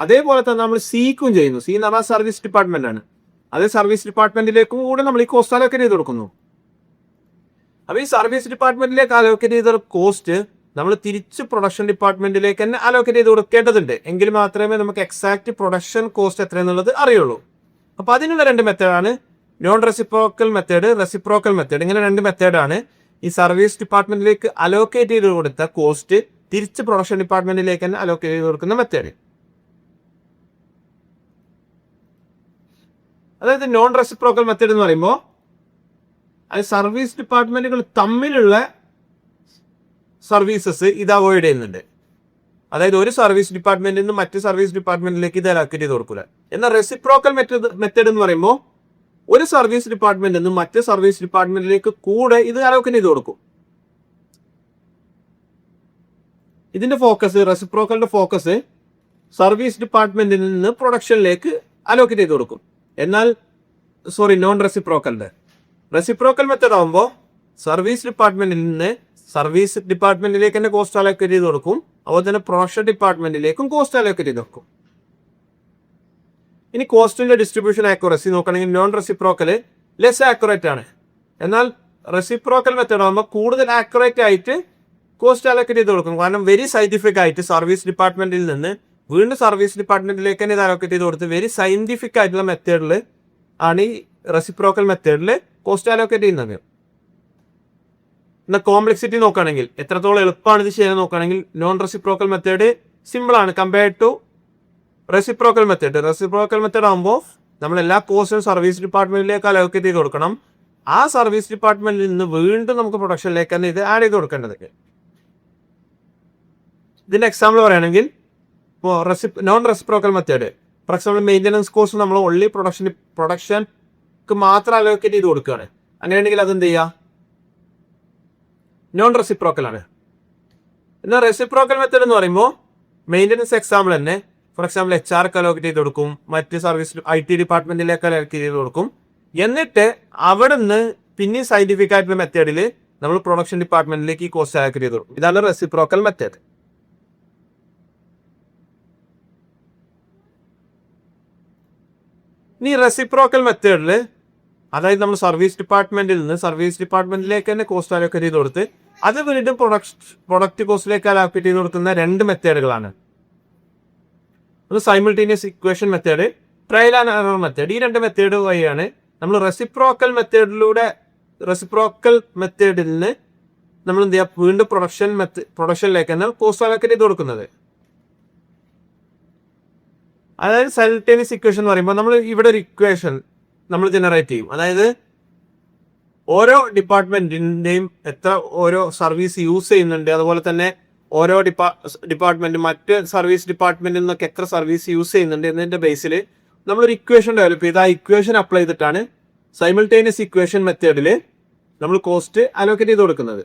അതേപോലെ തന്നെ നമ്മൾ സിക്കും ചെയ്യുന്നു, സി എന്ന് പറഞ്ഞാൽ സർവീസ് ഡിപ്പാർട്ട്മെന്റ് ആണ്. അതേ സർവീസ് ഡിപ്പാർട്ട്മെന്റിലേക്കും കൂടെ നമ്മൾ ഈ കോസ്റ്റ് അലോക്കേറ്റ് ചെയ്ത് കൊടുക്കുന്നു. അപ്പൊ ഈ സർവീസ് ഡിപ്പാർട്ട്മെന്റിലേക്ക് അലോക്കേറ്റ് ചെയ്ത കോസ്റ്റ് നമ്മൾ തിരിച്ച് പ്രൊഡക്ഷൻ ഡിപ്പാർട്ട്മെന്റിലേക്ക് തന്നെ അലോക്കേറ്റ് ചെയ്ത് കൊടുക്കേണ്ടതുണ്ട്, എങ്കിൽ മാത്രമേ നമുക്ക് എക്സാക്ട് പ്രൊഡക്ഷൻ കോസ്റ്റ് എത്രയെന്നുള്ളത് അറിയുള്ളൂ. അപ്പൊ അതിനുള്ള 2 മെത്തേഡാണ് non reciprocal method, reciprocal method. ഇങ്ങനെ 2 മെത്തേഡാണ് ഈ സർവീസ് ഡിപ്പാർട്ട്മെന്റിലേക്ക് അലോക്കേറ്റ് ചെയ്ത് കൊടുത്ത കോസ്റ്റ് തിരിച്ച് പ്രൊഡക്ഷൻ ഡിപ്പാർട്ട്മെന്റിലേക്ക് തന്നെ അലോക്കേറ്റ് ചെയ്ത് കൊടുക്കുന്ന മെത്തേഡ്. അതായത് നോൺ റെസിപ്രോക്കൽ മെത്തേഡ് എന്ന് പറയുമ്പോൾ അത് സർവീസ് ഡിപ്പാർട്ട്മെന്റുകൾ തമ്മിലുള്ള സർവീസസ് ഇത് അവോയ്ഡ് ചെയ്യുന്നുണ്ട്. അതായത് ഒരു സർവീസ് ഡിപ്പാർട്ട്മെന്റിൽ നിന്ന് മറ്റ് സർവീസ് ഡിപ്പാർട്ട്മെന്റിലേക്ക് ഇത് അലോക്കേറ്റ് ചെയ്ത് കൊടുക്കില്ല. എന്നാൽ റെസിപ്രോക്കൽ മെത്തേഡ് എന്ന് പറയുമ്പോൾ ഒരു സർവീസ് ഡിപ്പാർട്ട്മെന്റിൽ നിന്ന് മറ്റ് സർവീസ് ഡിപ്പാർട്ട്മെന്റിലേക്ക് കൂടെ ഇത് അലോക്കേറ്റ് ചെയ്ത് കൊടുക്കും. ഇതിന്റെ റെസിപ്രോക്കലിന്റെ ഫോക്കസ് സർവീസ് ഡിപ്പാർട്ട്മെന്റിൽ നിന്ന് പ്രൊഡക്ഷനിലേക്ക് അലോക്കേറ്റ് ചെയ്ത് കൊടുക്കും. എന്നാൽ നോൺ റെസിപ്രോക്കൽ മെത്തേഡ് ആകുമ്പോൾ സർവീസ് ഡിപ്പാർട്ട്മെന്റിൽ നിന്ന് സർവീസ് ഡിപ്പാർട്ട്മെന്റിലേക്ക് തന്നെ കോസ്റ്റ് അലോക്കേറ്റ് ചെയ്ത് കൊടുക്കും. അതുപോലെ തന്നെ പ്രൊഡക്ഷൻ ഡിപ്പാർട്ട്മെന്റിലേക്കും കോസ്റ്റ് അലോക്കേറ്റ് ചെയ്ത് വെക്കും. ഇനി കോസ്റ്റിന്റെ ഡിസ്ട്രിബ്യൂഷൻ ആക്യുറസി നോക്കുകയാണെങ്കിൽ നോൺ റെസിപ്രോക്കല് ലെസ് ആക്യുറേറ്റ് ആണ്. എന്നാൽ റെസിപ്രോക്കൽ മെത്തേഡ് ആകുമ്പോൾ കൂടുതൽ ആക്യുറേറ്റ് ആയിട്ട് കോസ്റ്റ് അലോക്കേറ്റ് ചെയ്ത് കൊടുക്കും. കാരണം വെരി സയന്റിഫിക് ആയിട്ട് സർവീസ് ഡിപ്പാർട്ട്മെന്റിൽ നിന്ന് വീണ്ടും സർവീസ് ഡിപ്പാർട്ട്മെന്റിലേക്ക് തന്നെ ഇത് അലോക്കേറ്റ് ചെയ്ത് കൊടുത്ത് വെരി സയന്റിഫിക് ആയിട്ടുള്ള മെത്തേഡിൽ ആണ് ഈ റെസിപ്രോക്കൽ മെത്തേഡിൽ കോസ്റ്റ് അലോക്കേറ്റ് ചെയ്യുന്നത്. എന്നാൽ കോംപ്ലക്സിറ്റി നോക്കുകയാണെങ്കിൽ എത്രത്തോളം എളുപ്പമാണ് ഇത് ചെയ്യാൻ നോക്കുകയാണെങ്കിൽ നോൺ റെസിപ്രോക്കൽ മെത്തേഡ് സിമ്പിൾ ആണ് compared to reciprocal method. Reciprocal method ആകുമ്പോൾ നമ്മൾ എല്ലാ കോസ്റ്റും സർവീസ് ഡിപ്പാർട്ട്മെന്റിലേക്ക് അലോക്കേറ്റ് ചെയ്ത് കൊടുക്കണം. ആ സർവീസ് ഡിപ്പാർട്ട്മെന്റിൽ നിന്ന് വീണ്ടും നമുക്ക് പ്രൊഡക്ഷനിലേക്ക് തന്നെ ഇത് ആഡ് ചെയ്ത് കൊടുക്കേണ്ടത്. ഇതിന്റെ എക്സാമ്പിൾ പറയുകയാണെങ്കിൽ ഇപ്പോൾ non reciprocal method for example maintenance cost നമ്മൾ ഓൺലി പ്രൊഡക്ഷൻക്ക് മാത്രം അലോക്കേറ്റ് ചെയ്ത് കൊടുക്കുകയാണ്. അങ്ങനെയാണെങ്കിൽ അതെന്ത് ചെയ്യുക, നോൺ റെസിപ്രോക്കൽ ആണ്. എന്നാൽ റെസിപ്രോക്കൽ മെത്തേഡ് എന്ന് പറയുമ്പോൾ മെയിൻ്റനൻസ് എക്സാമ്പിൾ തന്നെ ഫോർ എക്സാമ്പിൾ HR അലോക്കേറ്റ് ചെയ്ത് കൊടുക്കും, മറ്റ് സർവീസ് IT ഡിപ്പാർട്ട്മെന്റിലേക്ക് അലോക്കേറ്റ് ചെയ്ത് കൊടുക്കും. എന്നിട്ട് അവിടെ നിന്ന് പിന്നെ സയന്റിഫിക് ആയിട്ടുള്ള മെത്തേഡിൽ നമ്മൾ പ്രൊഡക്ഷൻ ഡിപ്പാർട്ട്മെന്റിലേക്ക് ഈ കോസ്റ്റ് അലോക്കേറ്റ് ചെയ്ത് കൊടുക്കും. ഇതാണ് റെസിപ്രോക്കൽ മെത്തേഡ്. ഇനി റെസിപ്രോക്കൽ മെത്തേഡിൽ അതായത് നമ്മൾ സർവീസ് ഡിപ്പാർട്ട്മെന്റിൽ നിന്ന് സർവീസ് ഡിപ്പാർട്ട്മെന്റിലേക്ക് തന്നെ കോസ്റ്റ് അലോക്കേറ്റ് ചെയ്ത് കൊടുത്ത് അത് വീണ്ടും പ്രൊഡക്റ്റ് കോസ്റ്റിലേക്ക് അലോക്കേറ്റ് ചെയ്ത് കൊടുക്കുന്ന രണ്ട് മെത്തേഡുകളാണ്. ഒന്ന് simultaneous equation method, trial and error method. ഈ രണ്ട് മെത്തേഡ് വഴിയാണ് നമ്മൾ റെസിപ്രോക്കൽ മെത്തേഡിൽ നിന്ന് നമ്മൾ എന്ത് ചെയ്യുക വീണ്ടും പ്രൊഡക്ഷനിലേക്ക് തന്നെ കോസ്റ്റ് അലോക്കേറ്റ് ചെയ്ത് കൊടുക്കുന്നത്. അതായത് സൈമിൾട്ടേനിയസ് ഇക്വേഷൻ എന്ന് പറയുമ്പോൾ നമ്മൾ ഇവിടെ ഒരു ഇക്വേഷൻ നമ്മൾ ജനറേറ്റ് ചെയ്യും. അതായത് ഓരോ ഡിപ്പാർട്ട്മെന്റിന്റെയും എത്ര ഓരോ സർവീസ് യൂസ് ചെയ്യുന്നുണ്ട്, അതുപോലെ തന്നെ ഓരോ ഡിപ്പാർട്ട്മെന്റ് മറ്റ് സർവീസ് ഡിപ്പാർട്ട്മെന്റിൽ നിന്നൊക്കെ എത്ര സർവീസ് യൂസ് ചെയ്യുന്നുണ്ട് എന്നതിന്റെ ബേസിൽ നമ്മളൊരു ഇക്വേഷൻ ഡെവലപ്പ് ചെയ്ത് ആ ഇക്വേഷൻ അപ്ലൈ ചെയ്തിട്ടാണ് സൈമിൾട്ടേനിയസ് ഇക്വേഷൻ മെത്തേഡിൽ നമ്മൾ കോസ്റ്റ് അലോക്കേറ്റ് ചെയ്ത് കൊടുക്കുന്നത്.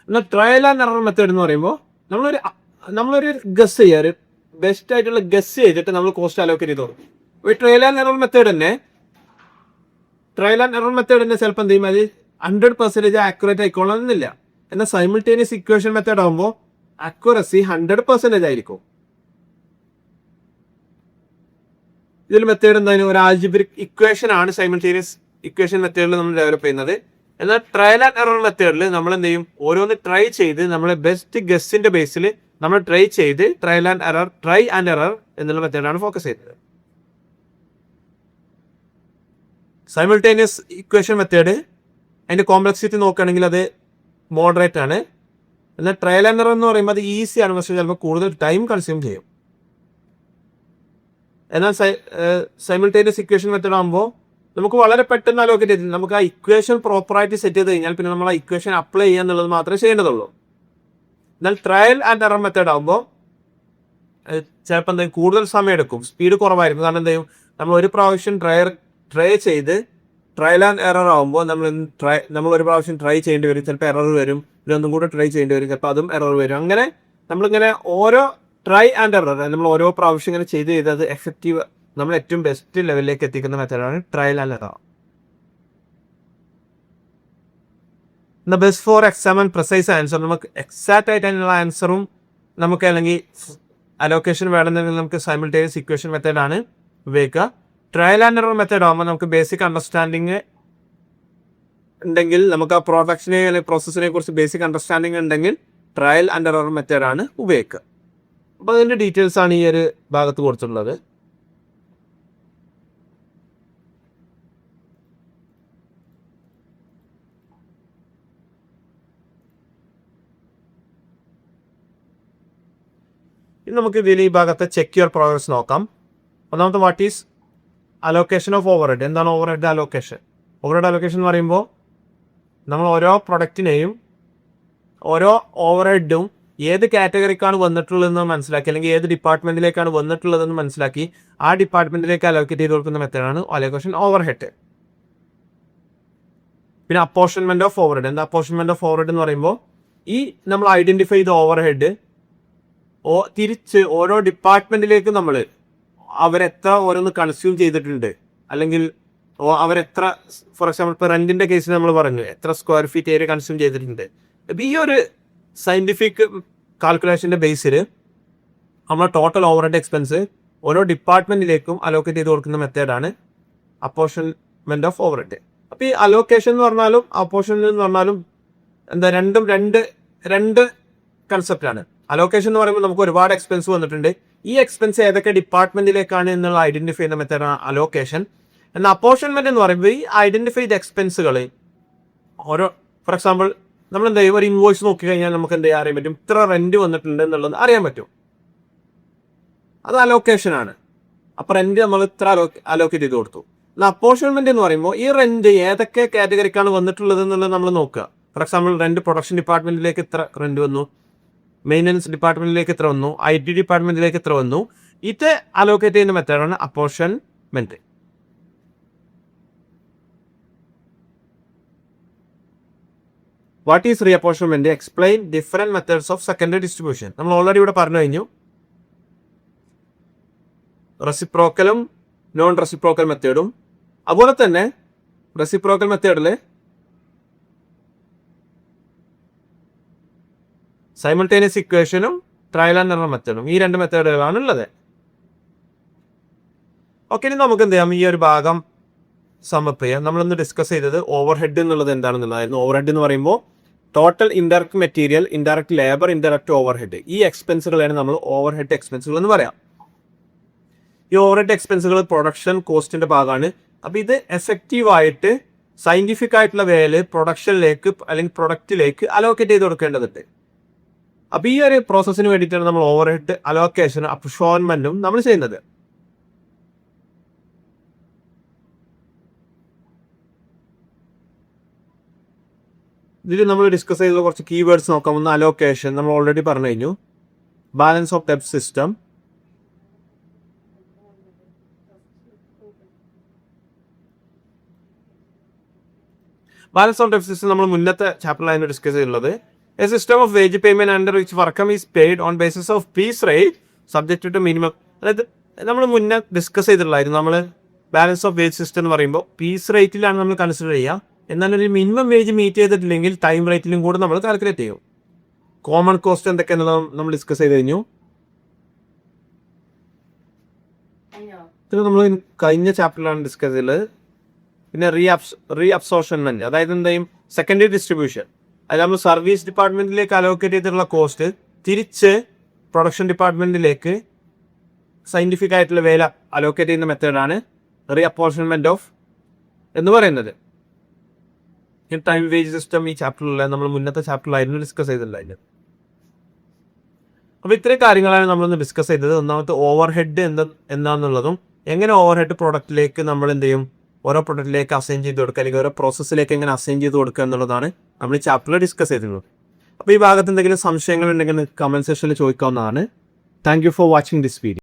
എന്നാൽ ട്രയൽ ആൻഡ് എറർ മെത്തേഡ് എന്ന് പറയുമ്പോൾ നമ്മളൊരു ഗസ് ചെയ്യുക, ഒരു ബെസ്റ്റ് ആയിട്ടുള്ള ഗസ് ചെയ്തിട്ട് നമ്മൾ കോസ്റ്റ് അലോക്കേറ്റ് ചെയ്ത് കൊടുക്കും. ഈ ട്രയൽ ആൻഡ് എറർ മെത്തേഡ് തന്നെ ചിലപ്പോൾ എന്ത് ചെയ്യും, അത് 100% ആക്യുറേറ്റ് ആയിക്കോളണമെന്നില്ല. എന്നാൽ സൈമിൾട്ടേനിയസ് ഇക്വേഷൻ മെത്തേഡ് ആകുമ്പോൾ അക്യുറസി 100% ആയിരിക്കും. ഇതിൽ മെത്തേഡ് എന്തായാലും ഒരു ആൽജിബ്രിക് ഇക്വേഷൻ ആണ് സൈമിൾട്ടേനിയസ് ഇക്വേഷൻ മെത്തേഡിൽ നമ്മൾ ഡെവലപ്പ് ചെയ്യുന്നത്. എന്നാൽ ട്രയൽ ആൻഡ് എറർ മെത്തേഡിൽ നമ്മൾ എന്ത് ചെയ്യും, ഓരോന്ന് ട്രൈ ചെയ്ത് നമ്മളെ ബെസ്റ്റ് ഗസ്സിന്റെ ബേസിൽ നമ്മൾ ട്രൈ ആൻഡ് എറർ എന്നുള്ള മെത്തേഡാണ് ഫോക്കസ് ചെയ്തത്. സൈമിൾട്ടേനിയസ് ഇക്വേഷൻ മെത്തേഡ് അതിന്റെ കോംപ്ലക്സിറ്റി നോക്കുകയാണെങ്കിൽ അത് മോഡറേറ്റ് ആണ്. എന്നാൽ ട്രയൽ ആൻഡ് എറർ എന്ന് പറയുമ്പോൾ അത് ഈസി ആണ്, പക്ഷേ ചിലപ്പോൾ കൂടുതൽ ടൈം കൺസ്യൂം ചെയ്യും. എന്നാൽ സൈമിൾട്ടേനിയസ് ഇക്വേഷൻ മെത്തേഡ് ആകുമ്പോൾ നമുക്ക് വളരെ പെട്ടെന്ന് അലോക്കേറ്റ് ചെയ്ത് നമുക്ക് ആ ഇക്വേഷൻ പ്രോപ്പറായിട്ട് സെറ്റ് ചെയ്ത് കഴിഞ്ഞാൽ പിന്നെ നമ്മൾ ആ ഇക്വേഷൻ അപ്ലൈ ചെയ്യുക എന്നുള്ളത് മാത്രമേ ചെയ്യേണ്ടതുള്ളൂ. എന്നാൽ ട്രയൽ ആൻഡ് എറർ മെത്തേഡ് ആകുമ്പോൾ ചിലപ്പോൾ എന്തെങ്കിലും കൂടുതൽ സമയം എടുക്കും, സ്പീഡ് കുറവായിരിക്കും. കാരണം എന്ത് ചെയ്യും, നമ്മൾ ഒരു പ്രാവശ്യം ട്രൈ ചെയ്ത് ട്രയൽ ആൻഡ് എറർ ആകുമ്പോൾ നമ്മൾ ഒരു പ്രാവശ്യം ട്രൈ ചെയ്യേണ്ടി വരും, ചിലപ്പോൾ എറർ വരും, ഇതൊന്നും കൂടെ ട്രൈ ചെയ്യേണ്ടി വരും, ചിലപ്പോൾ അതും എറർ വരും. അങ്ങനെ നമ്മളിങ്ങനെ ഓരോ ട്രൈ ആൻഡ് എറർ നമ്മൾ ഓരോ പ്രാവശ്യം ഇങ്ങനെ ചെയ്ത് അത് എഫക്റ്റീവ് നമ്മൾ ഏറ്റവും ബെസ്റ്റ് ലെവലിലേക്ക് എത്തിക്കുന്ന മെത്തേഡാണ് trial and error. Best for exam and precise answer, നമുക്ക് എക്സാക്റ്റ് ആയിട്ട് അതിനുള്ള ആൻസറും നമുക്ക് അല്ലെങ്കിൽ അലോക്കേഷൻ വേണമെന്നുണ്ടെങ്കിൽ നമുക്ക് സൈമിൾട്ടേനിയസ് ഇക്വേഷൻ മെത്തേഡാണ് ഉപയോഗിക്കുക. ട്രയൽ ആൻഡ് എറർ മെത്തേഡ് ആകുമ്പോൾ നമുക്ക് ബേസിക് അണ്ടർസ്റ്റാൻഡിങ് ഉണ്ടെങ്കിൽ, നമുക്ക് ആ പ്രൊഡക്ഷനെ അല്ലെങ്കിൽ പ്രോസസ്സിനെ കുറിച്ച് ബേസിക് അണ്ടർസ്റ്റാൻഡിങ് ഉണ്ടെങ്കിൽ ട്രയൽ ആൻഡ് എറർ മെത്തേഡാണ് ഉപയോഗിക്കുക. അപ്പോൾ അതിൻ്റെ ഡീറ്റെയിൽസ് ആണ് ഈ ഒരു ഭാഗത്ത് കൊടുത്തിട്ടുള്ളത്. ഇനി നമുക്ക് ഇതിൽ ഈ ഭാഗത്തെ ചെക്ക് യുവർ പ്രോഗ്രസ് നോക്കാം. ഒന്നാമത്തെ what is allocation of overhead. എന്താണ് ഓവർഹെഡ് അലോക്കേഷൻ? ഓവർഹെഡ് അലോക്കേഷൻ എന്ന് പറയുമ്പോൾ നമ്മൾ ഓരോ പ്രൊഡക്റ്റിനെയും ഓരോ ഓവർഹെഡും ഏത് കാറ്റഗറിക്കാണ് വന്നിട്ടുള്ളതെന്ന് മനസ്സിലാക്കി, അല്ലെങ്കിൽ ഏത് ഡിപ്പാർട്ട്മെന്റിലേക്കാണ് വന്നിട്ടുള്ളതെന്ന് മനസ്സിലാക്കി ആ ഡിപ്പാർട്ട്മെന്റിലേക്ക് അലോക്കേറ്റ് ചെയ്ത് കൊടുക്കുന്ന മെത്തേഡാണ് അലോക്കേഷൻ ഓവർഹെഡ്. പിന്നെ അപ്പോർഷൻമെന്റ് ഓഫ് ഓവർഹെഡ്. എന്താ അപ്പോർഷൻമെന്റ് ഓഫ് ഓവർഹെഡ് എന്ന് പറയുമ്പോൾ ഈ നമ്മൾ ഐഡന്റിഫൈ ചെയ്ത ഓവർഹെഡ് തിരിച്ച് ഓരോ ഡിപ്പാർട്ട്മെന്റിലേക്ക് നമ്മൾ അവരെത്ര ഓരോന്ന് കൺസ്യൂം ചെയ്തിട്ടുണ്ട്, അല്ലെങ്കിൽ അവരെത്ര ഫോർ എക്സാമ്പിൾ ഇപ്പോൾ റെന്റിന്റെ കേസിൽ നമ്മൾ പറഞ്ഞു എത്ര സ്ക്വയർ ഫീറ്റ് ഏരിയ കൺസ്യൂം ചെയ്തിട്ടുണ്ട്. ഈ ഒരു സയന്റിഫിക് കാൽക്കുലേഷൻ്റെ ബേസിൽ നമ്മൾ ടോട്ടൽ ഓവർ ഹെഡ് എക്സ്പെൻസ് ഓരോ ഡിപ്പാർട്ട്മെൻറ്റിലേക്കും അലോക്കേറ്റ് ചെയ്ത് കൊടുക്കുന്ന മെത്തേഡാണ് അപ്പോർഷൻമെൻറ്റ് ഓഫ് ഓവർ ഹെഡ്. അപ്പോൾ ഈ അലോക്കേഷൻ എന്ന് പറഞ്ഞാലും അപ്പോർഷൻ എന്ന് പറഞ്ഞാലും എന്താ രണ്ടും രണ്ട് കൺസെപ്റ്റാണ്. അലോക്കേഷൻ എന്ന് പറയുമ്പോൾ നമുക്ക് ഒരുപാട് എക്സ്പെൻസ് വന്നിട്ടുണ്ട്, ഈ എക്സ്പെൻസ് ഏതൊക്കെ ഡിപ്പാർട്ട്മെൻറ്റിലേക്കാണ് എന്നുള്ള ഐഡൻറ്റിഫൈ ചെയ്യുന്ന മെത്തേഡാണ് അലോക്കേഷൻ. എന്നാൽ അപ്പോർഷൻമെൻറ്റ് എന്ന് പറയുമ്പോൾ ഈ ഐഡൻറ്റിഫൈ ചെയ്ത എക്സ്പെൻസുകൾ ഓരോ, ഫോർ എക്സാമ്പിൾ നമ്മൾ എന്താ ഒരു ഇൻവോയ്സ് നോക്കി കഴിഞ്ഞാൽ നമുക്ക് എന്താ അറിയാൻ പറ്റും, ഇത്ര റെൻറ്റ് വന്നിട്ടുണ്ട് എന്നുള്ളത് അറിയാൻ പറ്റും. അത് അലോക്കേഷനാണ്. അപ്പോൾ റെൻറ്റ് നമ്മൾ ഇത്ര അലോക്കേറ്റ് ചെയ്ത് കൊടുത്തു. എന്നാൽ അപ്പോർഷൻമെൻറ്റ് എന്ന് പറയുമ്പോൾ ഈ റെൻറ്റ് ഏതൊക്കെ കാറ്റഗറിക്കാണ് വന്നിട്ടുള്ളത് എന്നുള്ളത് നമ്മൾ നോക്കുക. ഫോർ എക്സാമ്പിൾ റെൻറ്റ് പ്രൊഡക്ഷൻ ഡിപ്പാർട്ട്മെൻറ്റിലേക്ക് ഇത്ര റെൻറ്റ് വന്നു, മെയിൻ്റനൻസ് ഡിപ്പാർട്ട്മെൻറ്റിലേക്ക് ഇത്ര വന്നു, IT ഡിപ്പാർട്ട്മെൻറ്റിലേക്ക് ഇത്ര വന്നു. ഇത് അലോക്കേറ്റ് ചെയ്യുന്ന മെത്തേഡാണ് apportionment. What is reapportionment? Explain different methods of secondary distribution. നമ്മൾ ഓൾറെഡി ഇവിടെ പറഞ്ഞു കഴിഞ്ഞു. റെസിപ്രോക്കലും നോൺ റെസിപ്രോക്കൽ മെത്തേഡും, അതുപോലെ തന്നെ റെസിപ്രോക്കൽ മെത്തേഡിൽ സൈമൾട്ടേനിയസ് ഇക്വേഷനും ട്രയൽ ആൻഡ് എറർ മെത്തേഡും, ഈ രണ്ട് മെത്തേഡുകളാണ് ഉള്ളത്. ഓക്കെ, ഇനി നമുക്ക് എന്ത് ചെയ്യാം, ഈ ഒരു ഭാഗം സമ്മപ്പ് ചെയ്യാം. നമ്മളൊന്ന് ഡിസ്കസ് ചെയ്തത് ഓവർ ഹെഡ് എന്നുള്ളത് എന്താണെന്നുള്ളതായിരുന്നു. ഓവർ ഹെഡ് എന്ന് പറയുമ്പോൾ total indirect material, indirect labour, indirect over head, ഈ എക്സ്പെൻസുകളാണ് നമ്മൾ ഓവർ ഹെഡ് എക്സ്പെൻസുകൾ എന്ന് പറയാം. ഈ ഓവർ ഹെഡ് എക്സ്പെൻസുകൾ പ്രൊഡക്ഷൻ കോസ്റ്റിന്റെ ഭാഗമാണ്. അപ്പോൾ ഇത് എഫക്റ്റീവായിട്ട് സയന്റിഫിക് ആയിട്ടുള്ള വേയിൽ പ്രൊഡക്ഷനിലേക്ക് അല്ലെങ്കിൽ പ്രൊഡക്റ്റിലേക്ക് അലോക്കേറ്റ് ചെയ്ത് കൊടുക്കേണ്ടതുണ്ട്. അപ്പോൾ ഈ ഒരു പ്രോസസ്സിന് വേണ്ടിയിട്ടാണ് നമ്മൾ ഓവർ ഹെഡ് അലോക്കേഷനും അപ്പോർഷൻമെന്റും നമ്മൾ ചെയ്യുന്നത്. ഇതിൽ നമ്മൾ ഡിസ്കസ് ചെയ്ത കുറച്ച് കീവേഡ്സ് നോക്കാം. ഒന്ന് അലോക്കേഷൻ, നമ്മൾ ഓൾറെഡി പറഞ്ഞു കഴിഞ്ഞു. ബാലൻസ് ഓഫ് ഡെപ്റ്റ് സിസ്റ്റം, ബാലൻസ് ഓഫ് ഡെപ്റ്റ് സിസ്റ്റം നമ്മൾ മുന്നത്തെ ചാപ്റ്ററിലായിരുന്നു ഡിസ്കസ് ചെയ്തിട്ടുള്ളത്. A system of wage payment under which workman is paid on basis of piece rate subject to minimum. അതായത് നമ്മൾ മുന്നേ ഡിസ്കസ് ചെയ്തിട്ടുള്ളായിരുന്നു. നമ്മൾ ബാലൻസ് ഓഫ് വേജ് സിസ്റ്റം എന്ന് പറയുമ്പോൾ പീസ് റേറ്റിലാണ് നമ്മൾ കൺസിഡർ ചെയ്യുക. എന്നാൽ ഒരു മിനിമം വേജ് മീറ്റ് ചെയ്തിട്ടില്ലെങ്കിൽ ടൈം റേറ്റിലും കൂടെ നമ്മൾ കാൽക്കുലേറ്റ് ചെയ്യും. കോമൺ കോസ്റ്റ് എന്തൊക്കെയാണെന്ന് നമ്മൾ ഡിസ്കസ് ചെയ്ത് കഴിഞ്ഞു. ഇത് നമ്മൾ കഴിഞ്ഞ ചാപ്റ്ററിലാണ് ഡിസ്കസ് ചെയ്തത്. പിന്നെ റീ അബ്സോർഷൻമെന്റ്, അതായത് എന്തെയും സെക്കൻഡറി ഡിസ്ട്രിബ്യൂഷൻ, അതായത് നമ്മൾ സർവീസ് ഡിപ്പാർട്ട്മെന്റിലേക്ക് അലോക്കേറ്റ് ചെയ്തിട്ടുള്ള കോസ്റ്റ് തിരിച്ച് പ്രൊഡക്ഷൻ ഡിപ്പാർട്ട്മെന്റിലേക്ക് സയന്റിഫിക് ആയിട്ടുള്ള വേല അലോക്കേറ്റ് ചെയ്യുന്ന മെത്തേഡാണ് റീ അപ്പോർഷൻമെന്റ് ഓഫ് എന്ന് പറയുന്നത്. ഈ ടൈം വേജ് സിസ്റ്റം ഈ ചാപ്റ്ററിലുള്ള നമ്മൾ മുന്നത്തെ ചാപ്റ്ററിലായിരുന്നു ഡിസ്കസ് ചെയ്തിട്ടുണ്ടായിരുന്നു. അപ്പോൾ ഇത്രയും കാര്യങ്ങളാണ് നമ്മളൊന്ന് ഡിസ്കസ് ചെയ്തത്. ഒന്നാമത്തെ ഓവർ ഹെഡ് എന്താണെന്നുള്ളതും എങ്ങനെ ഓവർ ഹെഡ് പ്രൊഡക്റ്റിലേക്ക് നമ്മൾ എന്ത് ചെയ്യും, ഓരോ പ്രൊഡക്റ്റിലേക്ക് അസൈൻ ചെയ്ത് കൊടുക്കുക, അല്ലെങ്കിൽ ഓരോ പ്രോസസ്സിലേക്ക് എങ്ങനെ അസൈൻ ചെയ്ത് കൊടുക്കുക എന്നുള്ളതാണ് നമ്മൾ ഈ ചാപ്റ്ററിൽ ഡിസ്കസ് ചെയ്തിരുന്നത്. അപ്പോൾ ഈ ഭാഗത്ത് എന്തെങ്കിലും സംശയങ്ങൾ ഉണ്ടെങ്കിൽ കമൻറ്റ് സെക്ഷനിൽ ചോദിക്കാവുന്നതാണ്. Thank you for watching this video.